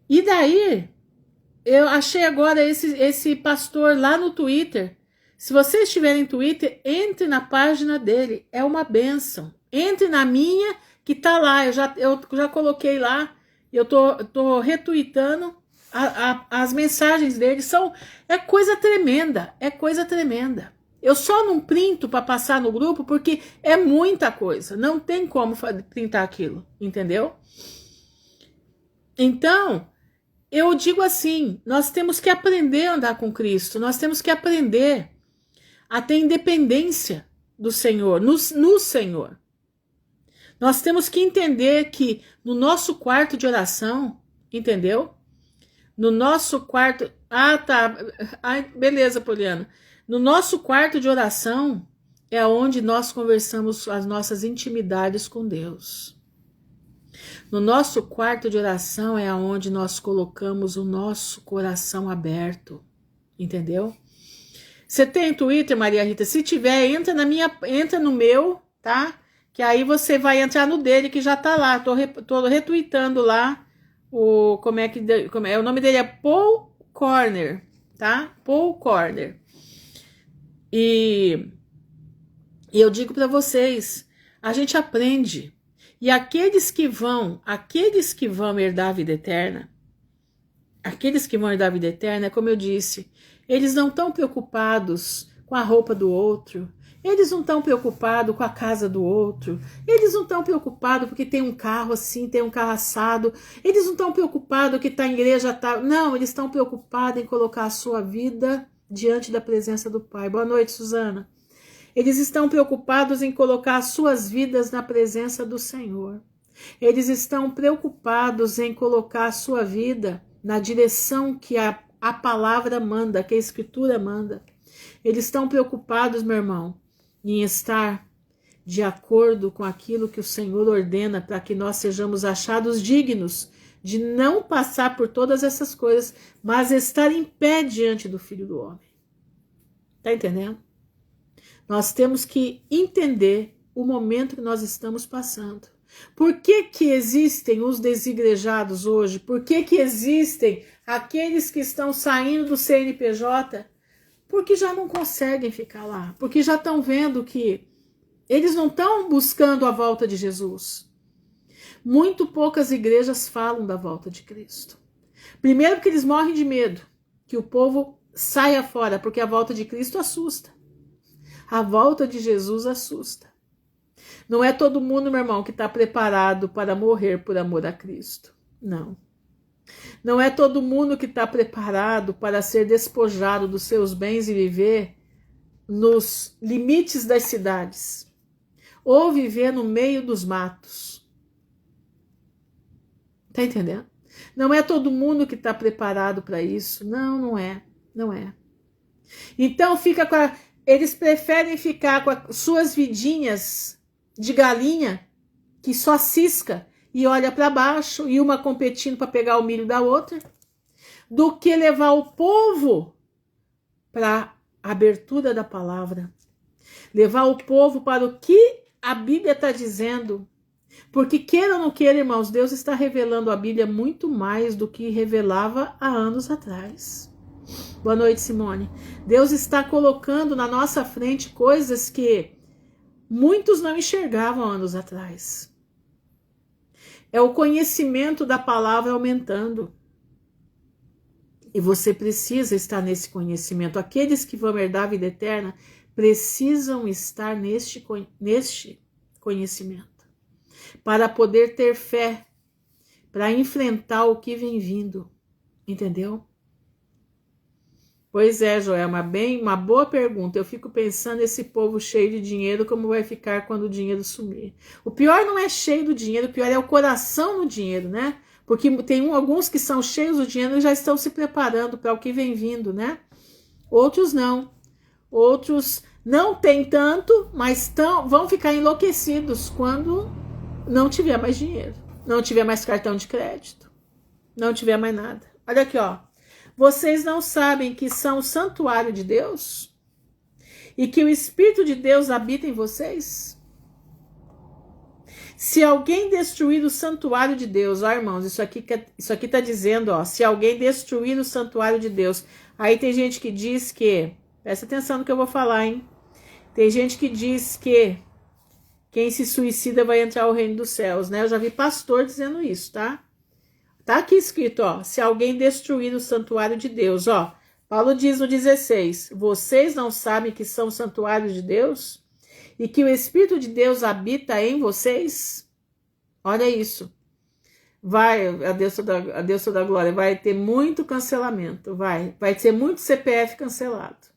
E daí, eu achei agora esse pastor lá no Twitter. Se vocês estiverem no Twitter, entre na página dele, é uma bênção. Entre na minha, que tá lá, eu já coloquei lá, eu tô retweetando as mensagens dele, é coisa tremenda, é coisa tremenda. Eu só não printo para passar no grupo porque é muita coisa, não tem como printar aquilo, entendeu? Então, eu digo assim, nós temos que aprender a andar com Cristo, nós temos que aprender a ter independência do Senhor, no Senhor. Nós temos que entender que no nosso quarto de oração, entendeu? No nosso quarto... Ah, tá. Ai, beleza, Poliana. No nosso quarto de oração é onde nós conversamos as nossas intimidades com Deus. No nosso quarto de oração é onde nós colocamos o nosso coração aberto, entendeu? Você tem Twitter, Maria Rita? Se tiver, entra no meu, tá? Que aí você vai entrar no dele que já tá lá. Tô retweetando lá o o nome dele é Paul Corner, tá? Paul Corner. E eu digo para vocês, a gente aprende. E aqueles que vão herdar a vida eterna, é como eu disse, eles não estão preocupados com a roupa do outro, eles não estão preocupados com a casa do outro, eles não estão preocupados porque tem um carro assim, tem um carro assado, eles não estão preocupados que tá em igreja, tá... Não, eles estão preocupados em colocar a sua vida diante da presença do Pai. Boa noite, Suzana. Eles estão preocupados em colocar as suas vidas na presença do Senhor. Eles estão preocupados em colocar a sua vida na direção que a palavra manda, que a Escritura manda. Eles estão preocupados, meu irmão, em estar de acordo com aquilo que o Senhor ordena para que nós sejamos achados dignos de não passar por todas essas coisas, mas estar em pé diante do Filho do Homem. Tá entendendo? Nós temos que entender o momento que nós estamos passando. Por que existem os desigrejados hoje? Por que existem aqueles que estão saindo do CNPJ? Porque já não conseguem ficar lá. Porque já estão vendo que eles não estão buscando a volta de Jesus. Muito poucas igrejas falam da volta de Cristo. Primeiro porque eles morrem de medo que o povo saia fora, porque a volta de Cristo assusta. A volta de Jesus assusta. Não é todo mundo, meu irmão, que está preparado para morrer por amor a Cristo. Não. Não é todo mundo que está preparado para ser despojado dos seus bens e viver nos limites das cidades. Ou viver no meio dos matos. Tá entendendo? Não é todo mundo que está preparado para isso. Não, não é. Não é. Então eles preferem ficar com as suas vidinhas de galinha que só cisca e olha para baixo e uma competindo para pegar o milho da outra, do que levar o povo para a abertura da palavra, levar o povo para o que a Bíblia está dizendo. Porque queira ou não queira, irmãos, Deus está revelando a Bíblia muito mais do que revelava há anos atrás. Boa noite, Simone. Deus está colocando na nossa frente coisas que muitos não enxergavam anos atrás. É o conhecimento da palavra aumentando. E você precisa estar nesse conhecimento. Aqueles que vão herdar a vida eterna precisam estar neste conhecimento. Para poder ter fé, para enfrentar o que vem vindo. Entendeu? Pois é, Joelma, uma boa pergunta. Eu fico pensando esse povo cheio de dinheiro, como vai ficar quando o dinheiro sumir. O pior não é cheio do dinheiro, o pior é o coração no dinheiro, né? Porque tem alguns que são cheios do dinheiro e já estão se preparando para o que vem vindo, né? Outros não. Outros não têm tanto, mas vão ficar enlouquecidos quando não tiver mais dinheiro, não tiver mais cartão de crédito, não tiver mais nada. Olha aqui, ó. Vocês não sabem que são o santuário de Deus? E que o Espírito de Deus habita em vocês? Se alguém destruir o santuário de Deus, ó irmãos, isso aqui está dizendo, ó, se alguém destruir o santuário de Deus, aí tem gente que diz que, presta atenção no que eu vou falar, hein? Tem gente que diz que quem se suicida vai entrar ao reino dos céus, né? Eu já vi pastor dizendo isso, tá? Tá aqui escrito, ó, se alguém destruir o santuário de Deus, ó, Paulo diz no 16, vocês não sabem que são santuários de Deus? E que o Espírito de Deus habita em vocês? Olha isso. Vai, a Deus toda glória, vai ter muito cancelamento, vai ter muito CPF cancelado.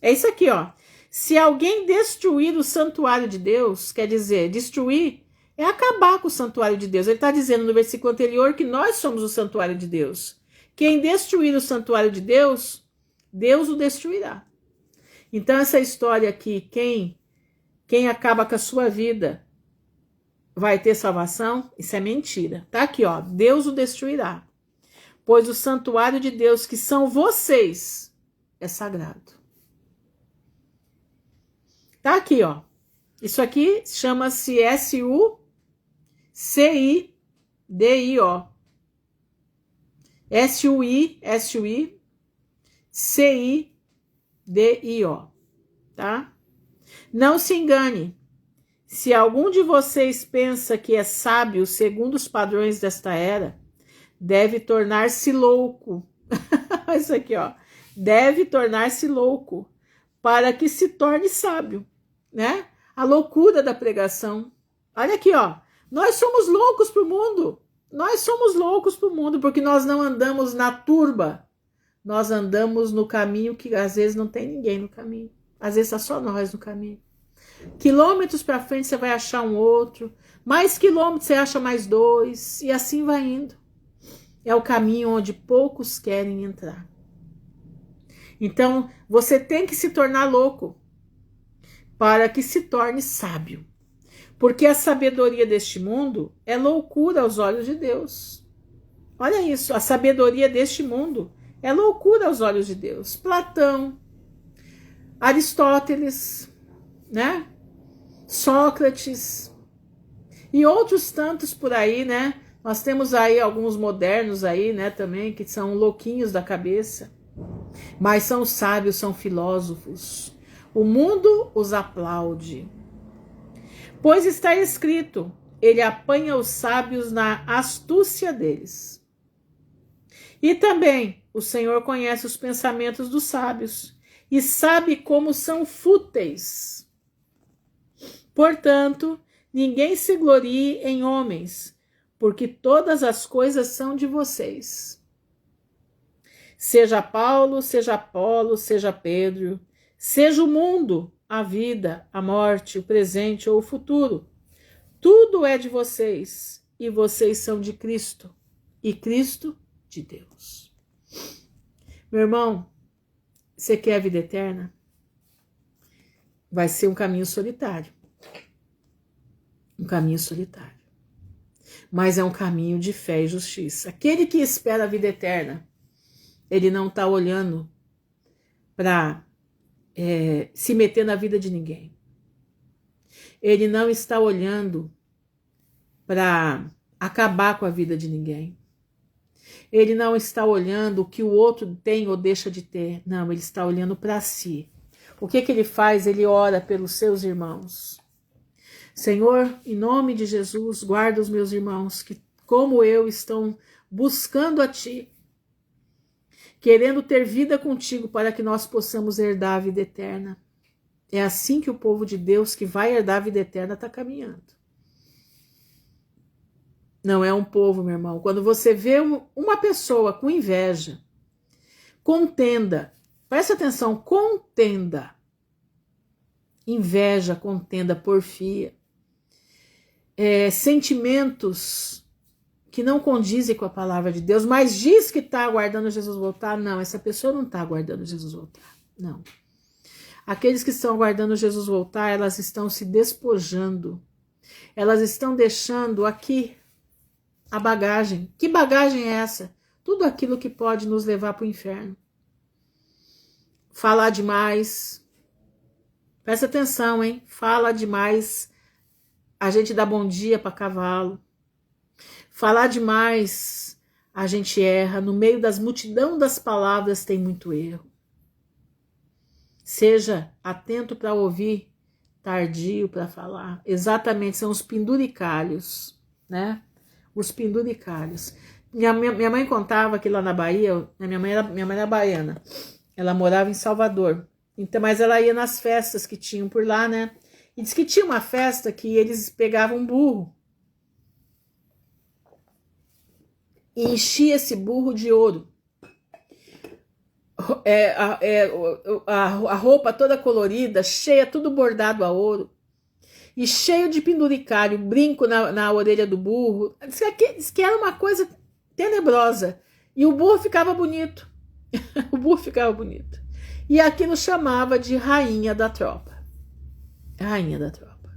É isso aqui, ó. Se alguém destruir o santuário de Deus, quer dizer, destruir é acabar com o santuário de Deus. Ele está dizendo no versículo anterior que nós somos o santuário de Deus. Quem destruir o santuário de Deus, Deus o destruirá. Então essa história aqui, quem acaba com a sua vida vai ter salvação? Isso é mentira. Tá aqui, ó. Deus o destruirá. Pois o santuário de Deus, que são vocês, é sagrado. Tá aqui, ó. Isso aqui chama-se SUCIDIO. SUICIDIO. Tá? Não se engane. Se algum de vocês pensa que é sábio segundo os padrões desta era, deve tornar-se louco. Isso aqui, ó. Deve tornar-se louco para que se torne sábio, né? A loucura da pregação. Olha aqui, ó. Nós somos loucos pro mundo. Nós somos loucos pro mundo porque nós não andamos na turba. Nós andamos no caminho que às vezes não tem ninguém no caminho. Às vezes é só nós no caminho. Quilômetros para frente você vai achar um outro. Mais quilômetros você acha mais dois. E assim vai indo. É o caminho onde poucos querem entrar. Então, você tem que se tornar louco para que se torne sábio. Porque a sabedoria deste mundo é loucura aos olhos de Deus. Olha isso, a sabedoria deste mundo é loucura aos olhos de Deus. Platão, Aristóteles, né? Sócrates e outros tantos por aí, né? Nós temos aí alguns modernos aí, né, também, que são louquinhos da cabeça. Mas são sábios, são filósofos. O mundo os aplaude. Pois está escrito, ele apanha os sábios na astúcia deles. E também o Senhor conhece os pensamentos dos sábios e sabe como são fúteis. Portanto, ninguém se glorie em homens, porque todas as coisas são de vocês. Seja Paulo, seja Apolo, seja Pedro, seja o mundo, a vida, a morte, o presente ou o futuro. Tudo é de vocês e vocês são de Cristo e Cristo de Deus. Meu irmão, você quer a vida eterna? Vai ser um caminho solitário. Um caminho solitário. Mas é um caminho de fé e justiça. Aquele que espera a vida eterna, ele não está olhando para se meter na vida de ninguém. Ele não está olhando para acabar com a vida de ninguém. Ele não está olhando o que o outro tem ou deixa de ter. Não, ele está olhando para si. O que ele faz? Ele ora pelos seus irmãos. Senhor, em nome de Jesus, guarda os meus irmãos que, como eu, estão buscando a Ti, querendo ter vida contigo para que nós possamos herdar a vida eterna. É assim que o povo de Deus que vai herdar a vida eterna está caminhando. Não é um povo, meu irmão. Quando você vê uma pessoa com inveja, contenda, presta atenção, contenda, inveja, contenda, porfia, sentimentos que não condizem com a palavra de Deus, mas diz que está aguardando Jesus voltar. Não, essa pessoa não está aguardando Jesus voltar. Não. Aqueles que estão aguardando Jesus voltar, elas estão se despojando. Elas estão deixando aqui a bagagem. Que bagagem é essa? tudo aquilo que pode nos levar para o inferno. Falar demais. Presta atenção, hein? Fala demais. A gente dá bom dia para cavalo. Falar demais, a gente erra. No meio das multidão das palavras tem muito erro. Seja atento para ouvir, tardio para falar. Exatamente, são os penduricalhos, né? Os penduricalhos. Minha mãe contava que lá na Bahia, minha mãe era baiana, ela morava em Salvador, então, mas ela ia nas festas que tinham por lá, né? E diz que tinha uma festa que eles pegavam um burro e enchia esse burro de ouro. A roupa toda colorida, cheia, tudo bordado a ouro. E cheio de penduricalho, brinco na orelha do burro. Diz que era uma coisa tenebrosa. E o burro ficava bonito. O burro ficava bonito. E aquilo chamava de rainha da tropa. Rainha da tropa.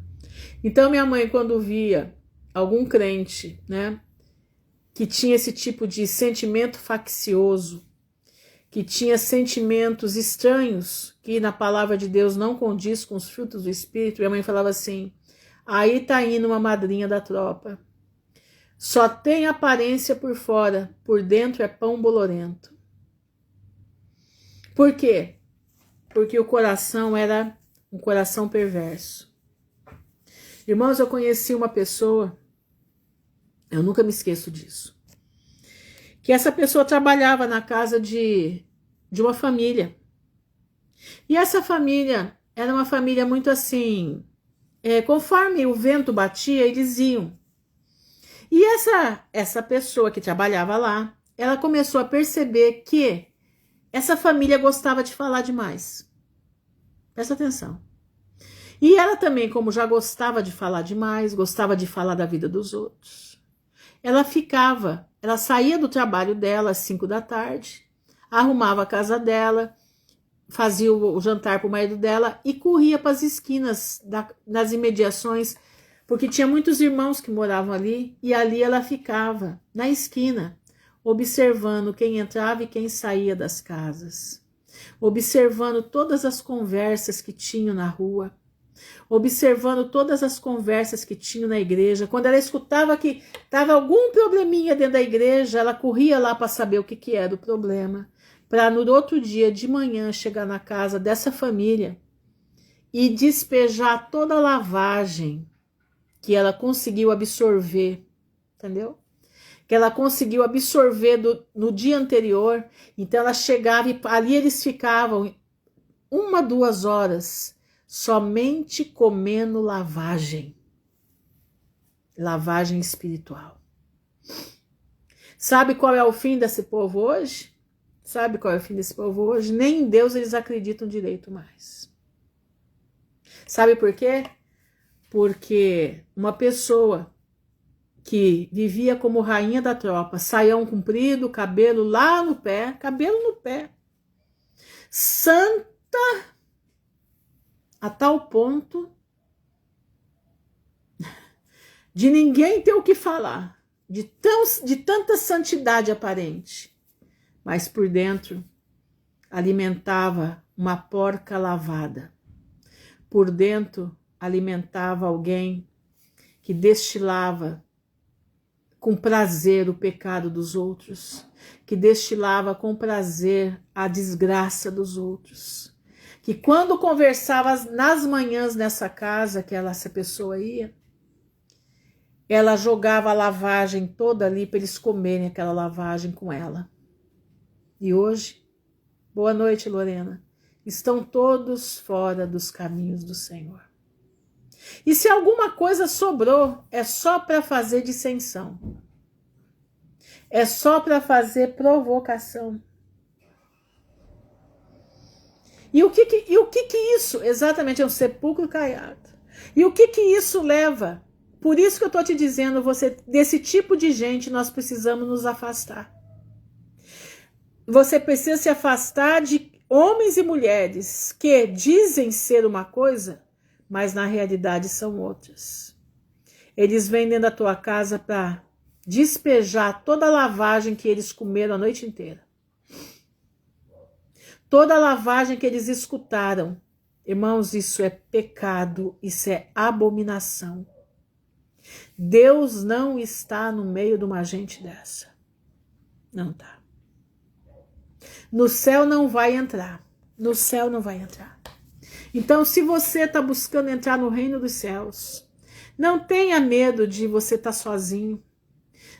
Então minha mãe, quando via algum crente, né, que tinha esse tipo de sentimento faccioso, que tinha sentimentos estranhos, que na palavra de Deus não condiz com os frutos do Espírito, minha mãe falava assim, aí tá indo uma madrinha da tropa. Só tem aparência por fora, por dentro é pão bolorento. Por quê? Porque o coração era um coração perverso. Irmãos, eu conheci uma pessoa, eu nunca me esqueço disso, que essa pessoa trabalhava na casa de uma família. E essa família era uma família muito assim, conforme o vento batia, eles iam. E essa pessoa que trabalhava lá, ela começou a perceber que essa família gostava de falar demais. Presta atenção. E ela também, como já gostava de falar demais, gostava de falar da vida dos outros, ela saía do trabalho dela às 5 da tarde, arrumava a casa dela, fazia o jantar para o marido dela e corria para as esquinas nas imediações, porque tinha muitos irmãos que moravam ali, e ali ela ficava, na esquina, observando quem entrava e quem saía das casas, observando todas as conversas que tinham na rua, observando todas as conversas que tinham na igreja. Quando ela escutava que estava algum probleminha dentro da igreja, ela corria lá para saber o que era o problema, para no outro dia de manhã chegar na casa dessa família e despejar toda a lavagem que ela conseguiu absorver, entendeu? Que ela conseguiu absorver no dia anterior. Então ela chegava e ali eles ficavam 1, 2 horas somente comendo lavagem espiritual. Sabe qual é o fim desse povo hoje? Sabe qual é o fim desse povo hoje? Nem em Deus eles acreditam direito mais. Sabe por quê? Porque uma pessoa que vivia como rainha da tropa, saião comprido, cabelo no pé, santa a tal ponto de ninguém ter o que falar, de tanta santidade aparente, mas por dentro alimentava uma porca lavada, por dentro alimentava alguém que destilava com prazer o pecado dos outros, que destilava com prazer a desgraça dos outros, que quando conversava nas manhãs nessa casa que essa pessoa ia, ela jogava a lavagem toda ali para eles comerem aquela lavagem com ela. E hoje, boa noite, Lorena, estão todos fora dos caminhos do Senhor. E se alguma coisa sobrou, é só para fazer dissensão. É só para fazer provocação. E o que isso? Exatamente, é um sepulcro caiado. E o que isso leva? Por isso que eu estou te dizendo, desse tipo de gente nós precisamos nos afastar. Você precisa se afastar de homens e mulheres que dizem ser uma coisa, mas na realidade são outras. Eles vêm dentro da tua casa para despejar toda a lavagem que eles comeram a noite inteira. Toda a lavagem que eles escutaram. Irmãos, isso é pecado, isso é abominação. Deus não está no meio de uma gente dessa. Não está. No céu não vai entrar. No céu não vai entrar. Então, se você está buscando entrar no reino dos céus, não tenha medo de você estar sozinho.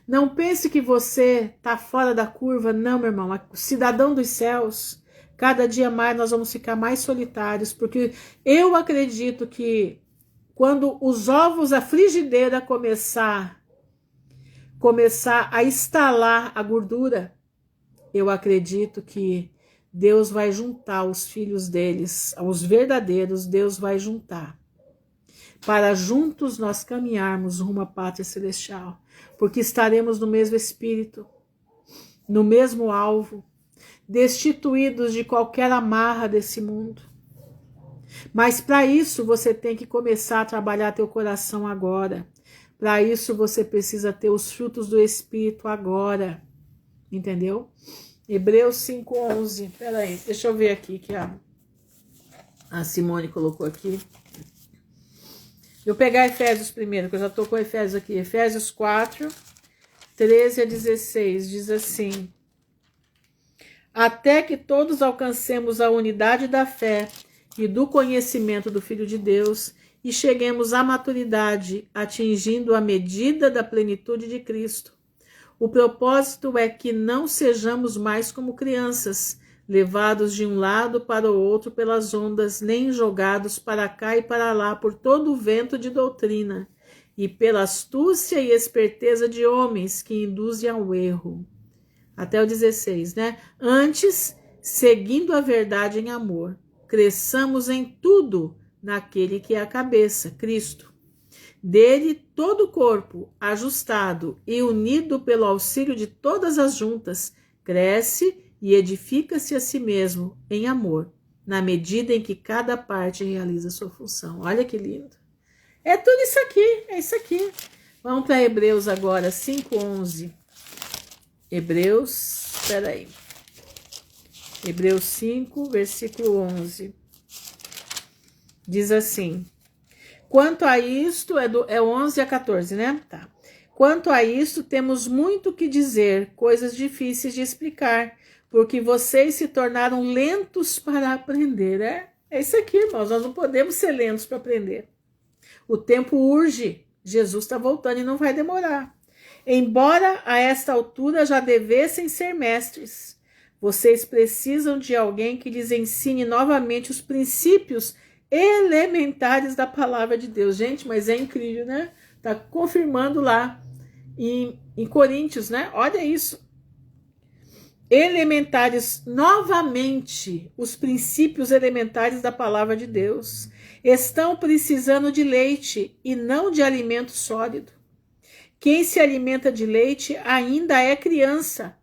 Não pense que você está fora da curva. Não, meu irmão. O cidadão dos céus, cada dia mais nós vamos ficar mais solitários, porque eu acredito que quando os ovos, a frigideira começar a estalar a gordura, eu acredito que Deus vai juntar os filhos deles, os verdadeiros, Deus vai juntar, para juntos nós caminharmos rumo à pátria celestial, porque estaremos no mesmo espírito, no mesmo alvo, destituídos de qualquer amarra desse mundo. Mas para isso você tem que começar a trabalhar teu coração agora. Para isso você precisa ter os frutos do Espírito agora. Entendeu? Hebreus 5:11. Peraí, deixa eu ver aqui que a Simone colocou aqui. Eu vou pegar Efésios primeiro, que eu já estou com Efésios aqui. Efésios 4, 13 a 16. Diz assim: até que todos alcancemos a unidade da fé e do conhecimento do Filho de Deus e cheguemos à maturidade, atingindo a medida da plenitude de Cristo. O propósito é que não sejamos mais como crianças, levados de um lado para o outro pelas ondas, nem jogados para cá e para lá por todo o vento de doutrina, e pela astúcia e esperteza de homens que induzem ao erro. Até o 16, né? Antes, seguindo a verdade em amor, cresçamos em tudo naquele que é a cabeça, Cristo. Dele todo o corpo, ajustado e unido pelo auxílio de todas as juntas, cresce e edifica-se a si mesmo em amor, na medida em que cada parte realiza sua função. Olha que lindo. É tudo isso aqui, é isso aqui. Vamos para Hebreus agora, 5:11. Hebreus 5, versículo 11. Diz assim: quanto a isto, é 11 a 14, né? Tá. Quanto a isto, temos muito que dizer, coisas difíceis de explicar, porque vocês se tornaram lentos para aprender. É isso aqui, irmãos, nós não podemos ser lentos para aprender. O tempo urge, Jesus está voltando e não vai demorar. Embora a esta altura já devessem ser mestres, vocês precisam de alguém que lhes ensine novamente os princípios elementares da palavra de Deus. Gente, mas é incrível, né? Tá confirmando lá em Coríntios, né? Olha isso. Elementares, novamente, os princípios elementares da palavra de Deus. Estão precisando de leite e não de alimento sólido. Quem se alimenta de leite ainda é criança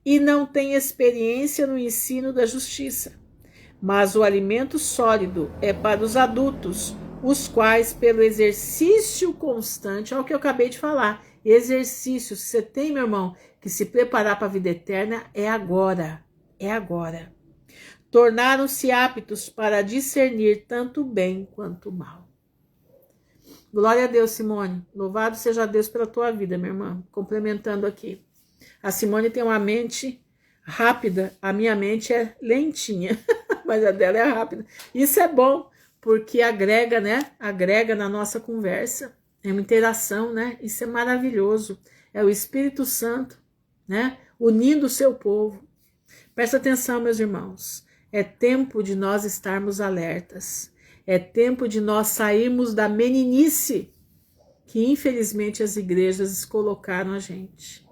e não tem experiência no ensino da justiça. Mas o alimento sólido é para os adultos, os quais, pelo exercício constante, é o que eu acabei de falar, exercício, se você tem, meu irmão, que se preparar para a vida eterna, é agora, tornaram-se aptos para discernir tanto o bem quanto o mal. Glória a Deus, Simone. Louvado seja Deus pela tua vida, minha irmã. Complementando aqui. A Simone tem uma mente rápida, a minha mente é lentinha, mas a dela é rápida. Isso é bom, porque agrega, né? Agrega na nossa conversa. É uma interação, né? Isso é maravilhoso. É o Espírito Santo, né? Unindo o seu povo. Presta atenção, meus irmãos. É tempo de nós estarmos alertas. É tempo de nós sairmos da meninice que, infelizmente, as igrejas colocaram a gente.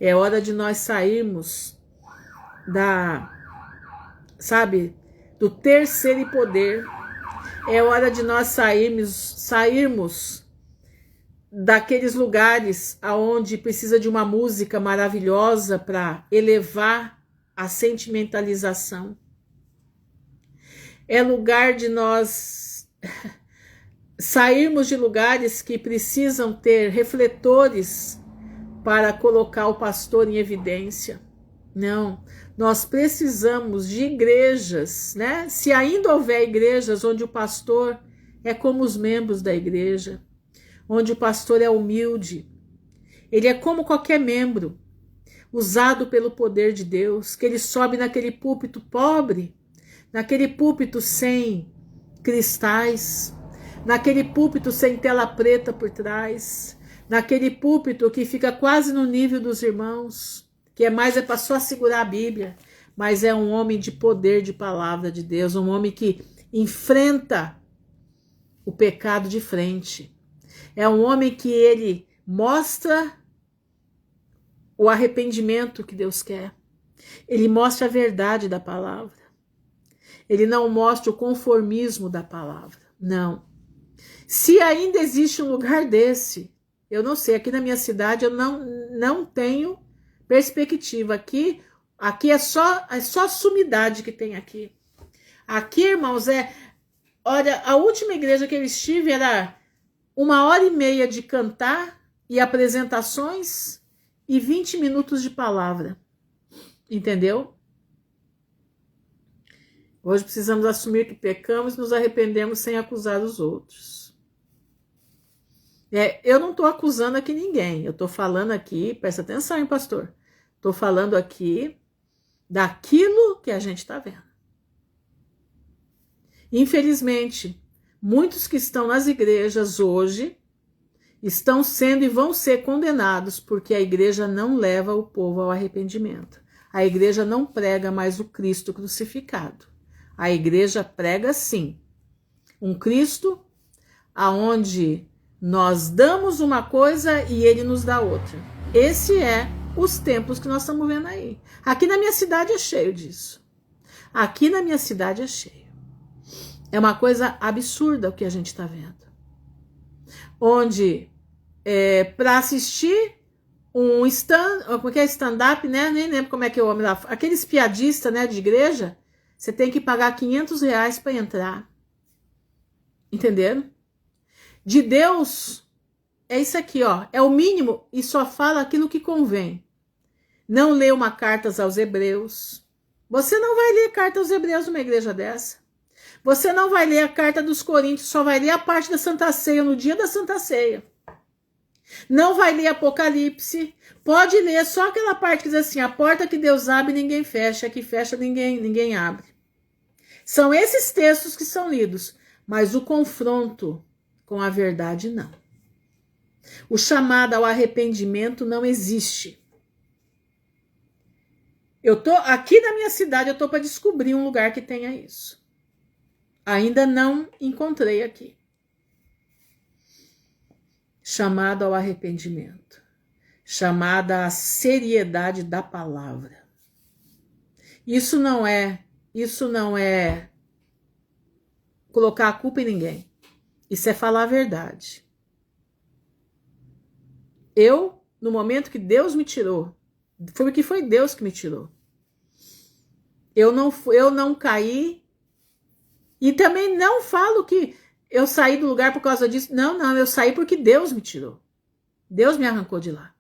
É hora de nós sairmos do terceiro e poder. É hora de nós sairmos daqueles lugares aonde precisa de uma música maravilhosa para elevar a sentimentalização. É lugar de nós sairmos de lugares que precisam ter refletores para colocar o pastor em evidência. Não, nós precisamos de igrejas, né? Se ainda houver igrejas onde o pastor é como os membros da igreja, onde o pastor é humilde, ele é como qualquer membro, usado pelo poder de Deus, que ele sobe naquele púlpito pobre, naquele púlpito sem cristais, naquele púlpito sem tela preta por trás, naquele púlpito que fica quase no nível dos irmãos, que é para só segurar a Bíblia, mas é um homem de poder de palavra de Deus, um homem que enfrenta o pecado de frente. É um homem que ele mostra o arrependimento que Deus quer. Ele mostra a verdade da palavra. Ele não mostra o conformismo da palavra. Não. Se ainda existe um lugar desse, eu não sei, aqui na minha cidade eu não tenho perspectiva. Aqui é só a sumidade que tem aqui. Aqui, irmãos, olha, a última igreja que eu estive era 1h30 de cantar e apresentações e 20 minutos de palavra. Entendeu? Hoje precisamos assumir que pecamos e nos arrependemos sem acusar os outros. Eu não estou acusando aqui ninguém. Eu estou falando aqui, presta atenção, hein, pastor? Estou falando aqui daquilo que a gente está vendo. Infelizmente, muitos que estão nas igrejas hoje estão sendo e vão ser condenados porque a igreja não leva o povo ao arrependimento. A igreja não prega mais o Cristo crucificado. A igreja prega, sim, um Cristo aonde nós damos uma coisa e ele nos dá outra. Esse é os tempos que nós estamos vendo aí. Aqui na minha cidade é cheio disso. Aqui na minha cidade é cheio. É uma coisa absurda o que a gente está vendo. Onde, para assistir um stand-up, né? Nem lembro como é que é o homem lá. Aqueles piadistas, né, de igreja, você tem que pagar R$500 para entrar. Entenderam? De Deus, é isso aqui, ó. É o mínimo e só fala aquilo que convém. Não lê uma carta aos Hebreus. Você não vai ler carta aos Hebreus numa igreja dessa. Você não vai ler a carta dos Coríntios, só vai ler a parte da Santa Ceia, no dia da Santa Ceia. Não vai ler Apocalipse. Pode ler só aquela parte que diz assim, a porta que Deus abre, ninguém fecha, que fecha, ninguém abre. São esses textos que são lidos, mas o confronto com a verdade não. O chamado ao arrependimento não existe. Eu tô aqui na minha cidade, eu tô para descobrir um lugar que tenha isso. Ainda não encontrei aqui. Chamado ao arrependimento. Chamada à seriedade da palavra. Isso não é colocar a culpa em ninguém. Isso é falar a verdade. No momento que Deus me tirou, foi porque foi Deus que me tirou. Eu não caí e também não falo que eu saí do lugar por causa disso. Não, eu saí porque Deus me tirou. Deus me arrancou de lá.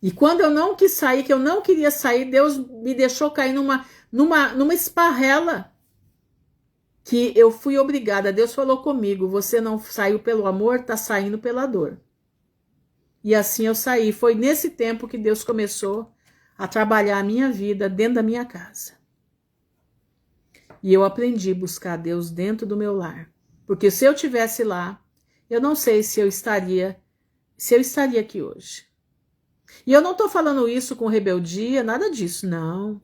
E quando eu não quis sair, que eu não queria sair, Deus me deixou cair numa esparrela que eu fui obrigada. Deus falou comigo, você não saiu pelo amor, tá saindo pela dor. E assim eu saí. Foi nesse tempo que Deus começou a trabalhar a minha vida dentro da minha casa. E eu aprendi a buscar Deus dentro do meu lar. Porque se eu estivesse lá, eu não sei se eu estaria aqui hoje. E eu não estou falando isso com rebeldia, nada disso, não.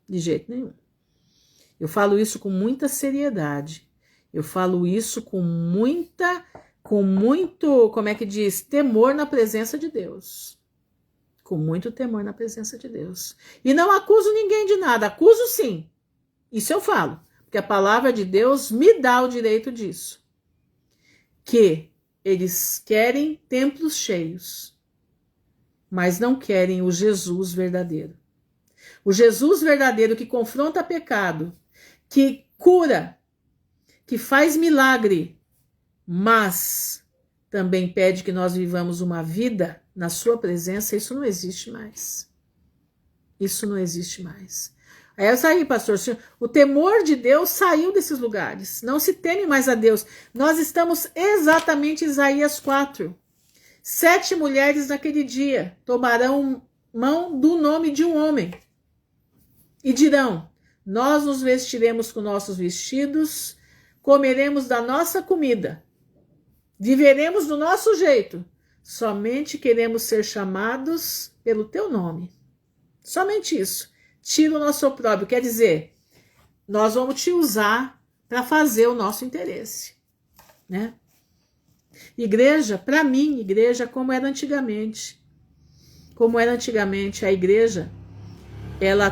De jeito nenhum. Eu falo isso com muita seriedade. Eu falo isso com muito, como é que diz? Temor na presença de Deus. Com muito temor na presença de Deus. E não acuso ninguém de nada, acuso sim. Isso eu falo, porque a palavra de Deus me dá o direito disso. Que eles querem templos cheios, mas não querem o Jesus verdadeiro. O Jesus verdadeiro que confronta pecado, que cura, que faz milagre, mas também pede que nós vivamos uma vida na sua presença, isso não existe mais. Isso não existe mais. Aí eu saí, pastor, o temor de Deus saiu desses lugares. Não se teme mais a Deus. Nós estamos exatamente em Isaías 4. 7 mulheres naquele dia tomarão mão do nome de um homem e dirão: nós nos vestiremos com nossos vestidos, comeremos da nossa comida, viveremos do nosso jeito, somente queremos ser chamados pelo teu nome. Somente isso. Tira o nosso opróbrio, quer dizer, nós vamos te usar para fazer o nosso interesse, né? Igreja, para mim, igreja como era antigamente. Como era antigamente a igreja,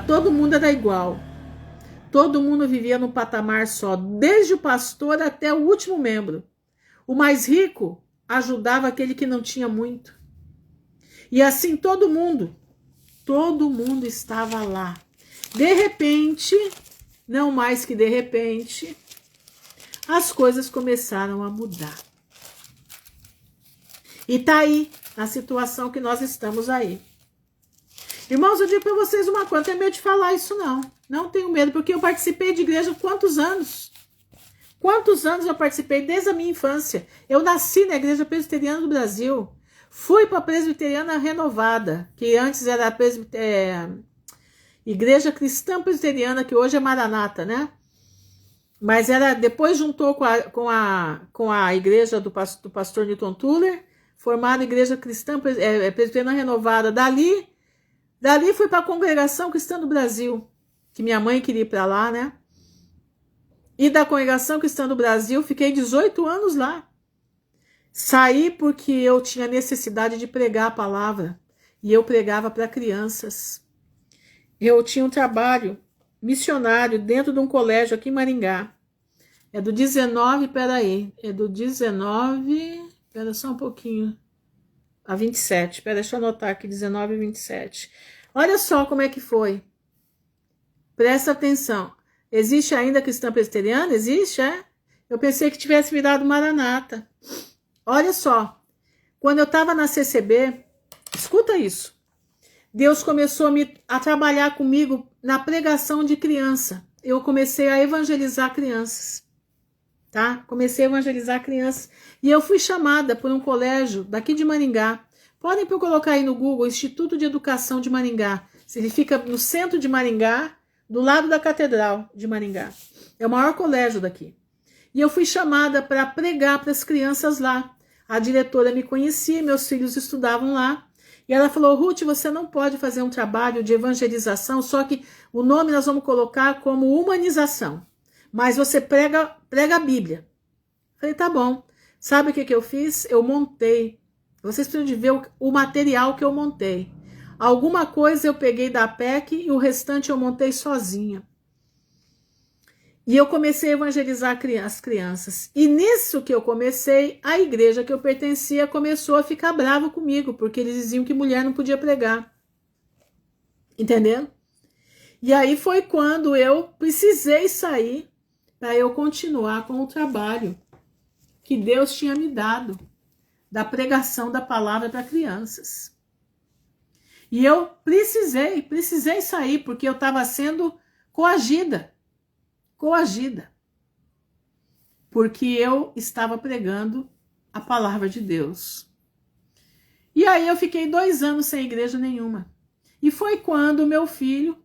todo mundo era igual. Todo mundo vivia num patamar só, desde o pastor até o último membro. O mais rico ajudava aquele que não tinha muito. E assim todo mundo estava lá. De repente, não mais que de repente, as coisas começaram a mudar. E tá aí a situação que nós estamos aí. Irmãos, eu digo para vocês uma coisa, não tenho medo de falar isso não. Não tenho medo, porque eu participei de igreja quantos anos? Quantos anos eu participei desde a minha infância? Eu nasci na Igreja Presbiteriana do Brasil. Fui para a Presbiteriana Renovada, que antes era a Igreja Cristã Presbiteriana, que hoje é Maranata, né? Mas depois juntou com a igreja do pastor Newton Tuller, formada Igreja Cristã Presbiteriana Renovada. Dali fui para a Congregação Cristã do Brasil, que minha mãe queria ir para lá, né? E da Congregação Cristã do Brasil, fiquei 18 anos lá. Saí porque eu tinha necessidade de pregar a palavra. E eu pregava para crianças. Eu tinha um trabalho missionário dentro de um colégio aqui em Maringá. É do 19, espera só um pouquinho. A 27, deixa eu anotar aqui, 19 e 27. Olha só como é que foi. Presta atenção. Existe ainda cristã presbiteriana? Existe, é? Eu pensei que tivesse virado Maranata. Olha só. Quando eu estava na CCB, escuta isso. Deus começou a trabalhar comigo na pregação de criança. Eu comecei a evangelizar crianças. Tá? Comecei a evangelizar crianças. E eu fui chamada por um colégio daqui de Maringá. Podem colocar aí no Google, Instituto de Educação de Maringá. Ele fica no centro de Maringá, do lado da Catedral de Maringá. É o maior colégio daqui. E eu fui chamada para pregar para as crianças lá. A diretora me conhecia, meus filhos estudavam lá. E ela falou: Ruth, você não pode fazer um trabalho de evangelização, só que o nome nós vamos colocar como humanização. Mas você prega a Bíblia. Falei, tá bom. Sabe o que eu fiz? Eu montei. Vocês precisam de ver o material que eu montei. Alguma coisa eu peguei da PEC e o restante eu montei sozinha. E eu comecei a evangelizar as crianças. E nisso que eu comecei, a igreja que eu pertencia começou a ficar brava comigo, porque eles diziam que mulher não podia pregar. Entendendo? E aí foi quando eu precisei sair para eu continuar com o trabalho que Deus tinha me dado, da pregação da palavra para crianças. E eu precisei sair, porque eu estava sendo coagida, porque eu estava pregando a palavra de Deus. E aí eu fiquei 2 anos sem igreja nenhuma. E foi quando meu filho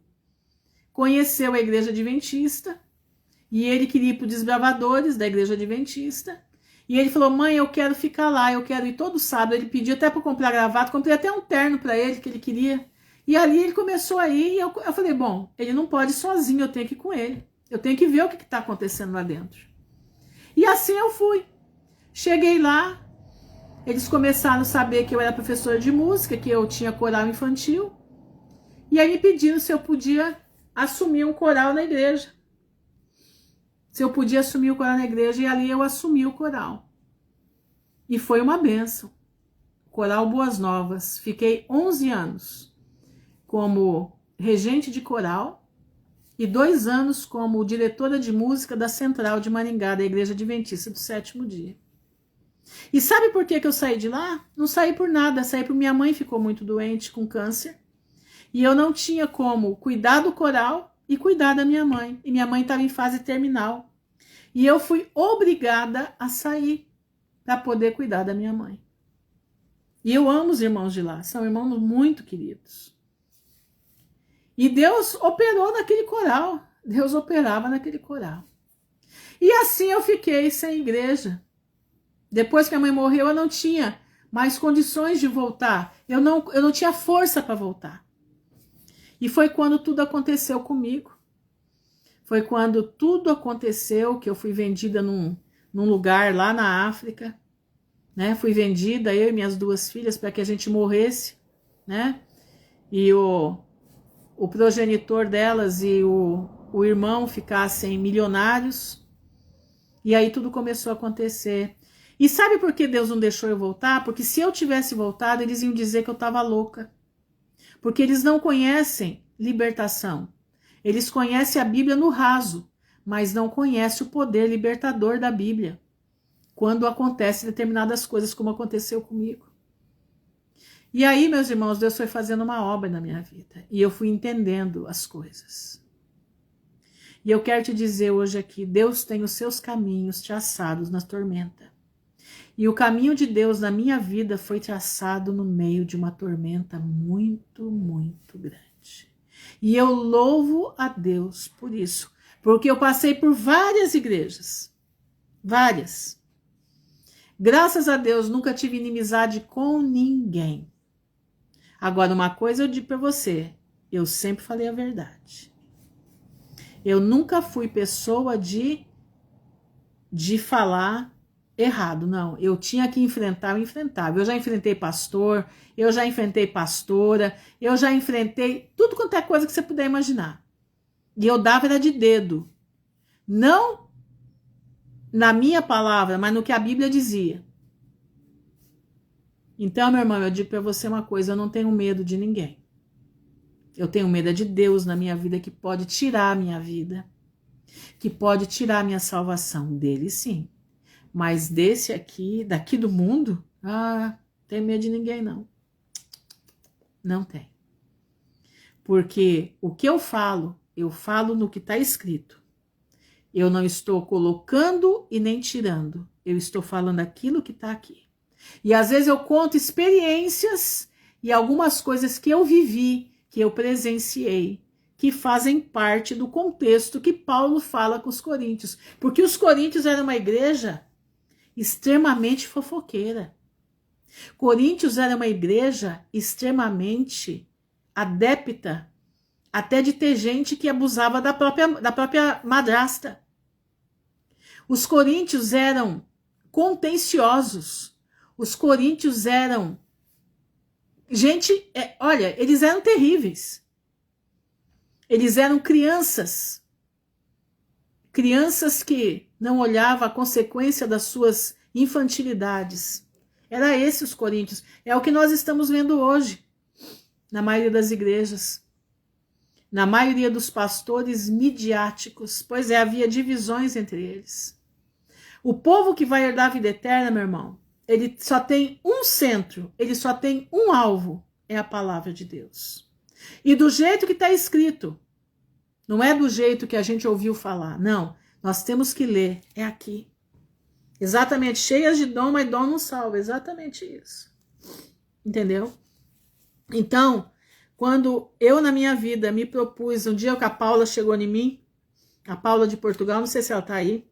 conheceu a igreja adventista, e ele queria ir para os desbravadores da igreja adventista, e ele falou: mãe, eu quero ficar lá, eu quero ir todo sábado. Ele pediu até para comprar gravata, comprei até um terno para ele que ele queria. E ali ele começou a ir, e eu falei: bom, ele não pode ir sozinho, eu tenho que ir com ele. Eu tenho que ver o que está acontecendo lá dentro. E assim eu fui. Cheguei lá, eles começaram a saber que eu era professora de música, que eu tinha coral infantil, e aí me pediram se eu podia assumir um coral na igreja. Se eu podia assumir o coral na igreja, e ali eu assumi o coral. E foi uma bênção. Coral Boas Novas. Fiquei 11 anos como regente de coral e 2 anos como diretora de música da Central de Maringá, da Igreja Adventista do Sétimo Dia. E sabe por que eu saí de lá? Não saí por nada, saí porque minha mãe ficou muito doente com câncer. E eu não tinha como cuidar do coral e cuidar da minha mãe. E minha mãe estava em fase terminal. E eu fui obrigada a sair para poder cuidar da minha mãe. E eu amo os irmãos de lá, são irmãos muito queridos. E Deus operou naquele coral, Deus operava naquele coral. E assim eu fiquei sem igreja. Depois que a mãe morreu, eu não tinha mais condições de voltar. Eu não tinha força para voltar. E foi quando tudo aconteceu comigo. Foi quando tudo aconteceu que eu fui vendida num lugar lá na África. Né? Fui vendida, eu e minhas 2 filhas, para que a gente morresse. Né? E o progenitor delas e o irmão ficassem milionários. E aí tudo começou a acontecer. E sabe por que Deus não deixou eu voltar? Porque se eu tivesse voltado, eles iam dizer que eu estava louca. Porque eles não conhecem libertação. Eles conhecem a Bíblia no raso, mas não conhecem o poder libertador da Bíblia. Quando acontecem determinadas coisas, como aconteceu comigo. E aí, meus irmãos, Deus foi fazendo uma obra na minha vida. E eu fui entendendo as coisas. E eu quero te dizer hoje aqui, Deus tem os seus caminhos traçados na tormenta. E o caminho de Deus na minha vida foi traçado no meio de uma tormenta muito, muito grande. E eu louvo a Deus por isso. Porque eu passei por várias igrejas. Várias. Graças a Deus, nunca tive inimizade com ninguém. Agora, uma coisa eu digo para você, eu sempre falei a verdade. Eu nunca fui pessoa de falar errado, não. Eu tinha que enfrentar, eu enfrentava. Eu já enfrentei pastor, eu já enfrentei pastora, eu já enfrentei tudo quanto é coisa que você puder imaginar. E eu dava era de dedo. Não na minha palavra, mas no que a Bíblia dizia. Então, meu irmão, eu digo para você uma coisa, eu não tenho medo de ninguém. Eu tenho medo de Deus na minha vida, que pode tirar a minha vida, que pode tirar a minha salvação. Dele, sim. Mas desse aqui, daqui do mundo, tem medo de ninguém, não. Não tem. Porque o que eu falo no que está escrito. Eu não estou colocando e nem tirando. Eu estou falando aquilo que está aqui. E às vezes eu conto experiências e algumas coisas que eu vivi, que eu presenciei, que fazem parte do contexto que Paulo fala com os coríntios. Porque os coríntios eram uma igreja extremamente fofoqueira. Coríntios era uma igreja extremamente adepta, até de ter gente que abusava da própria madrasta. Os coríntios eram contenciosos. Os coríntios eram gente, olha, eles eram terríveis. Eles eram crianças. Crianças que não olhavam a consequência das suas infantilidades. Era esse os coríntios. É o que nós estamos vendo hoje, na maioria das igrejas. Na maioria dos pastores midiáticos. Pois é, havia divisões entre eles. O povo que vai herdar a vida eterna, meu irmão, ele só tem um centro, ele só tem um alvo, é a palavra de Deus. E do jeito que está escrito, não é do jeito que a gente ouviu falar, não, nós temos que ler, é aqui. Exatamente, cheias de dom, mas dom não salva, exatamente isso. Entendeu? Então, quando eu na minha vida me propus, um dia que a Paula chegou em mim, a Paula de Portugal, não sei se ela está aí,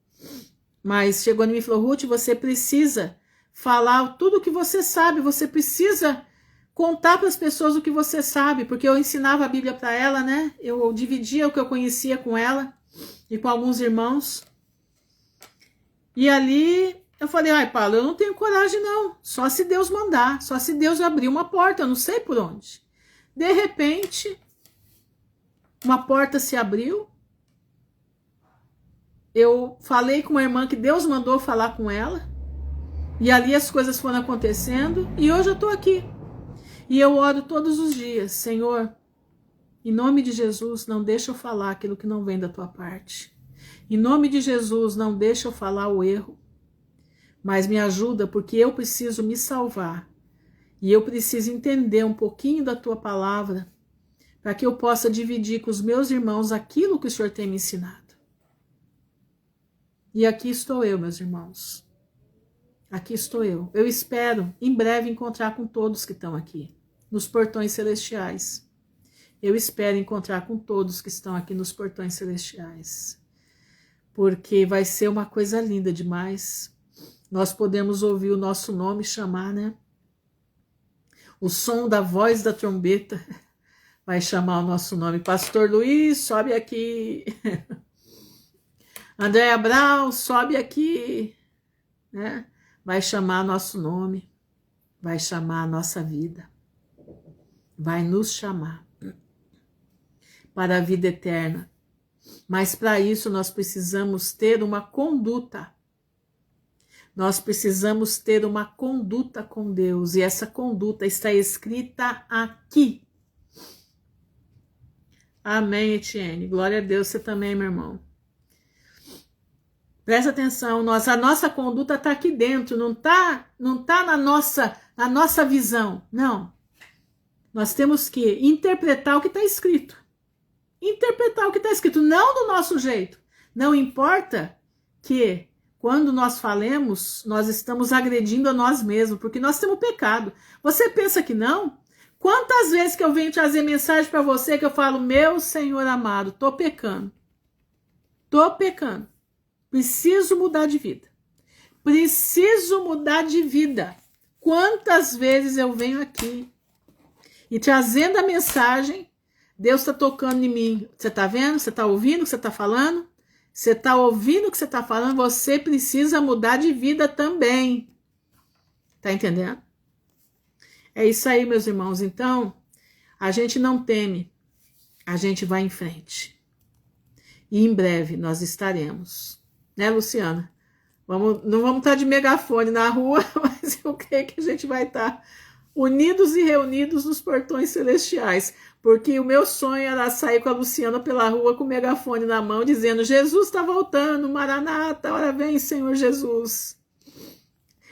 mas chegou em mim e falou, Ruth, você precisa falar tudo o que você sabe, você precisa contar para as pessoas o que você sabe, porque eu ensinava a Bíblia para ela, né? Eu dividia o que eu conhecia com ela e com alguns irmãos. E ali eu falei, ai, Paulo, eu não tenho coragem não, só se Deus mandar, só se Deus abrir uma porta, eu não sei por onde. De repente, uma porta se abriu, eu falei com uma irmã que Deus mandou falar com ela, e ali as coisas foram acontecendo, e hoje eu estou aqui. E eu oro todos os dias, Senhor, em nome de Jesus, não deixa eu falar aquilo que não vem da tua parte. Em nome de Jesus, não deixa eu falar o erro. mas me ajuda porque eu preciso me salvar e eu preciso entender um pouquinho da tua palavra para que eu possa dividir com os meus irmãos aquilo que o Senhor tem me ensinado. E aqui estou eu, meus irmãos. Aqui estou eu. Eu espero em breve encontrar com todos que estão aqui, nos portões celestiais. Eu espero encontrar com todos que estão aqui nos portões celestiais. Porque vai ser uma coisa linda demais. Nós podemos ouvir o nosso nome chamar, né? O som da voz da trombeta vai chamar o nosso nome. Pastor Luiz, sobe aqui. Andréa Brau, sobe aqui. Né? Vai chamar nosso nome. Vai chamar a nossa vida. Vai nos chamar para a vida eterna. Mas para isso nós precisamos ter uma conduta. Nós precisamos ter uma conduta com Deus. E essa conduta está escrita aqui. Amém, Etienne. Glória a Deus, você também, meu irmão. Presta atenção, a nossa conduta está aqui dentro, não tá na nossa visão, não. Nós temos que interpretar o que está escrito. Interpretar o que está escrito, não do nosso jeito. Não importa que quando nós falemos, nós estamos agredindo a nós mesmos, porque nós temos pecado. Você pensa que não? Quantas vezes que eu venho trazer mensagem para você que eu falo, meu Senhor amado, tô pecando. Tô pecando. Preciso mudar de vida. Preciso mudar de vida. Quantas vezes eu venho aqui e trazendo a mensagem, Deus está tocando em mim. Você está vendo? Você está ouvindo o que você está falando? Você está ouvindo o que você está falando? Você precisa mudar de vida também. Tá entendendo? É isso aí, meus irmãos. Então, a gente não teme. A gente vai em frente. E em breve nós estaremos. Né, Luciana? Não vamos estar de megafone na rua, mas eu creio que a gente vai estar unidos e reunidos nos portões celestiais. Porque o meu sonho era sair com a Luciana pela rua com o megafone na mão, dizendo, Jesus está voltando, Maranata, ora vem, Senhor Jesus.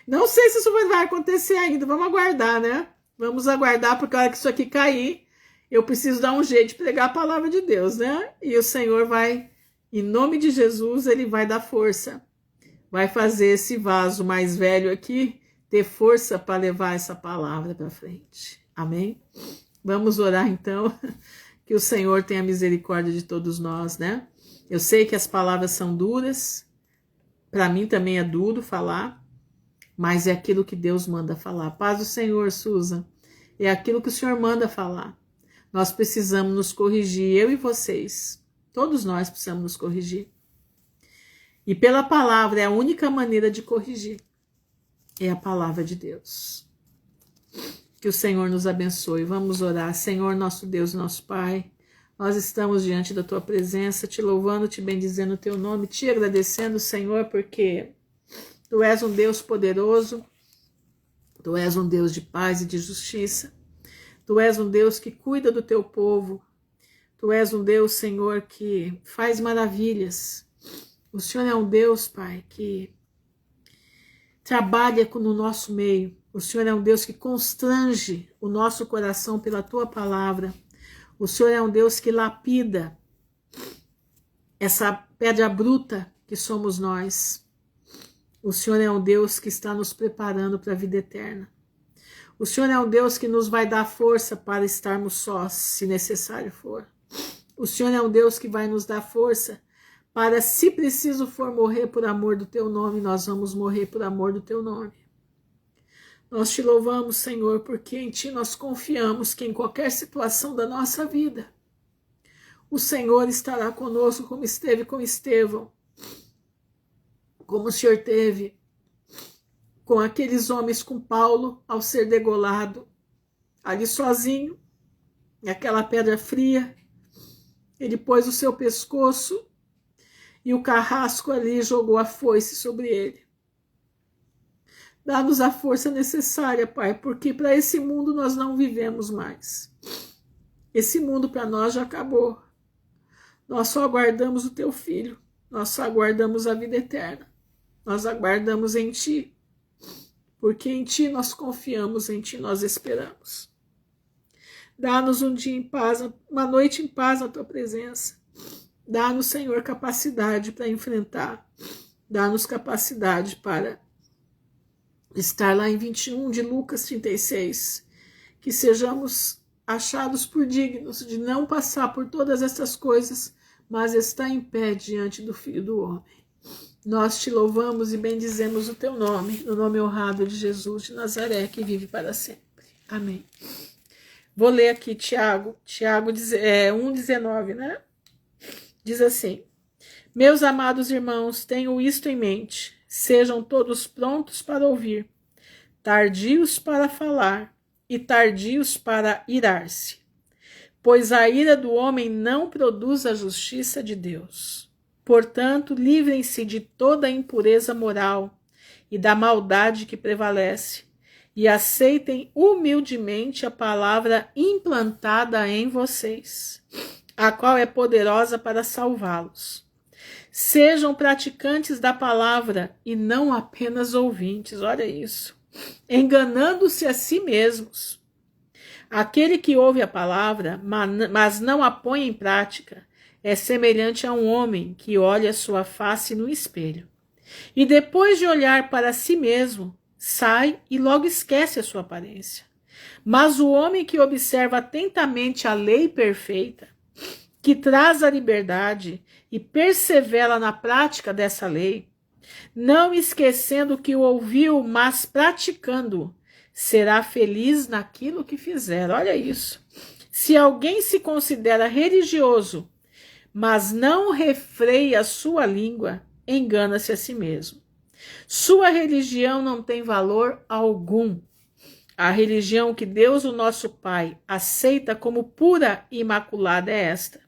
Não sei se isso vai acontecer ainda, vamos aguardar, né? Vamos aguardar, porque a hora que isso aqui cair, eu preciso dar um jeito de pregar a palavra de Deus, né? E o Senhor vai, em nome de Jesus, Ele vai dar força. Vai fazer esse vaso mais velho aqui ter força para levar essa palavra para frente. Amém? Vamos orar então, que o Senhor tenha misericórdia de todos nós, né? Eu sei que as palavras são duras, para mim também é duro falar, mas é aquilo que Deus manda falar. Paz do Senhor, Susan, é aquilo que o Senhor manda falar. Nós precisamos nos corrigir, eu e vocês, todos nós precisamos nos corrigir. E pela palavra, é a única maneira de corrigir, é a palavra de Deus. Que o Senhor nos abençoe. Vamos orar. Senhor, nosso Deus, nosso Pai, nós estamos diante da Tua presença, te louvando, te bendizendo o Teu nome, te agradecendo, Senhor, porque Tu és um Deus poderoso, Tu és um Deus de paz e de justiça, Tu és um Deus que cuida do Teu povo, Tu és um Deus, Senhor, que faz maravilhas. O Senhor é um Deus, Pai, que trabalha no nosso meio. O Senhor é um Deus que constrange o nosso coração pela Tua palavra. O Senhor é um Deus que lapida essa pedra bruta que somos nós. O Senhor é um Deus que está nos preparando para a vida eterna. O Senhor é um Deus que nos vai dar força para estarmos sós, se necessário for. O Senhor é um Deus que vai nos dar força para, se preciso for morrer por amor do Teu nome, nós vamos morrer por amor do Teu nome. Nós te louvamos, Senhor, porque em Ti nós confiamos que em qualquer situação da nossa vida, o Senhor estará conosco como esteve com Estevão, como o Senhor teve com aqueles homens, com Paulo, ao ser degolado, ali sozinho, naquela pedra fria, ele pôs o seu pescoço e o carrasco ali jogou a foice sobre ele. Dá-nos a força necessária, Pai, porque para esse mundo nós não vivemos mais. Esse mundo para nós já acabou. Nós só aguardamos o Teu Filho. Nós só aguardamos a vida eterna. Nós aguardamos em Ti. porque em Ti nós confiamos, em Ti nós esperamos. Dá-nos um dia em paz, uma noite em paz na Tua presença. Dá-nos, Senhor, capacidade para enfrentar. Dá-nos capacidade para estar lá em 21 de Lucas 36. Que sejamos achados por dignos de não passar por todas essas coisas, mas estar em pé diante do Filho do Homem. Nós te louvamos e bendizemos o teu nome, no nome honrado de Jesus de Nazaré, que vive para sempre. Amém. Vou ler aqui Tiago 1,19, né? Diz assim: meus amados irmãos, tenham isto em mente, sejam todos prontos para ouvir, tardios para falar e tardios para irar-se, pois a ira do homem não produz a justiça de Deus. Portanto, livrem-se de toda a impureza moral e da maldade que prevalece, e aceitem humildemente a palavra implantada em vocês, a qual é poderosa para salvá-los. Sejam praticantes da palavra e não apenas ouvintes, olha isso, enganando-se a si mesmos. Aquele que ouve a palavra, mas não a põe em prática, é semelhante a um homem que olha sua face no espelho e depois de olhar para si mesmo, sai e logo esquece a sua aparência. Mas o homem que observa atentamente a lei perfeita, que traz a liberdade e persevera na prática dessa lei, não esquecendo o que ouviu, mas praticando, será feliz naquilo que fizer. Olha isso. Se alguém se considera religioso, mas não refreia a sua língua, engana-se a si mesmo. Sua religião não tem valor algum. A religião que Deus, o nosso Pai, aceita como pura e imaculada é esta: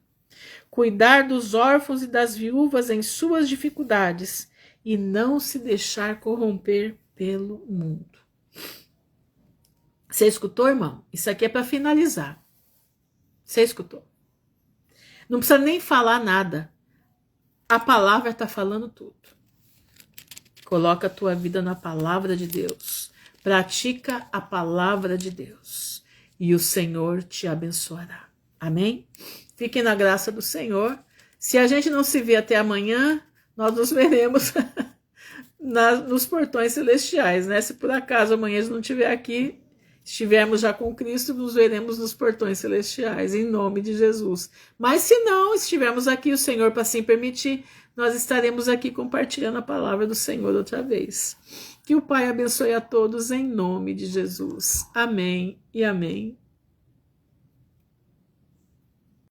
cuidar dos órfãos e das viúvas em suas dificuldades e não se deixar corromper pelo mundo. Você escutou, irmão? Isso aqui é para finalizar. Você escutou? Não precisa nem falar nada. A palavra está falando tudo. Coloca a tua vida na palavra de Deus. Pratica a palavra de Deus. E o Senhor te abençoará. Amém? Fiquem na graça do Senhor. Se a gente não se vê até amanhã, nós nos veremos nos portões celestiais, né? Se por acaso amanhã a gente não estiver aqui, estivermos já com Cristo, nos veremos nos portões celestiais, em nome de Jesus. Mas se não estivermos aqui, o Senhor, para assim permitir, nós estaremos aqui compartilhando a palavra do Senhor outra vez. Que o Pai abençoe a todos em nome de Jesus. Amém e amém.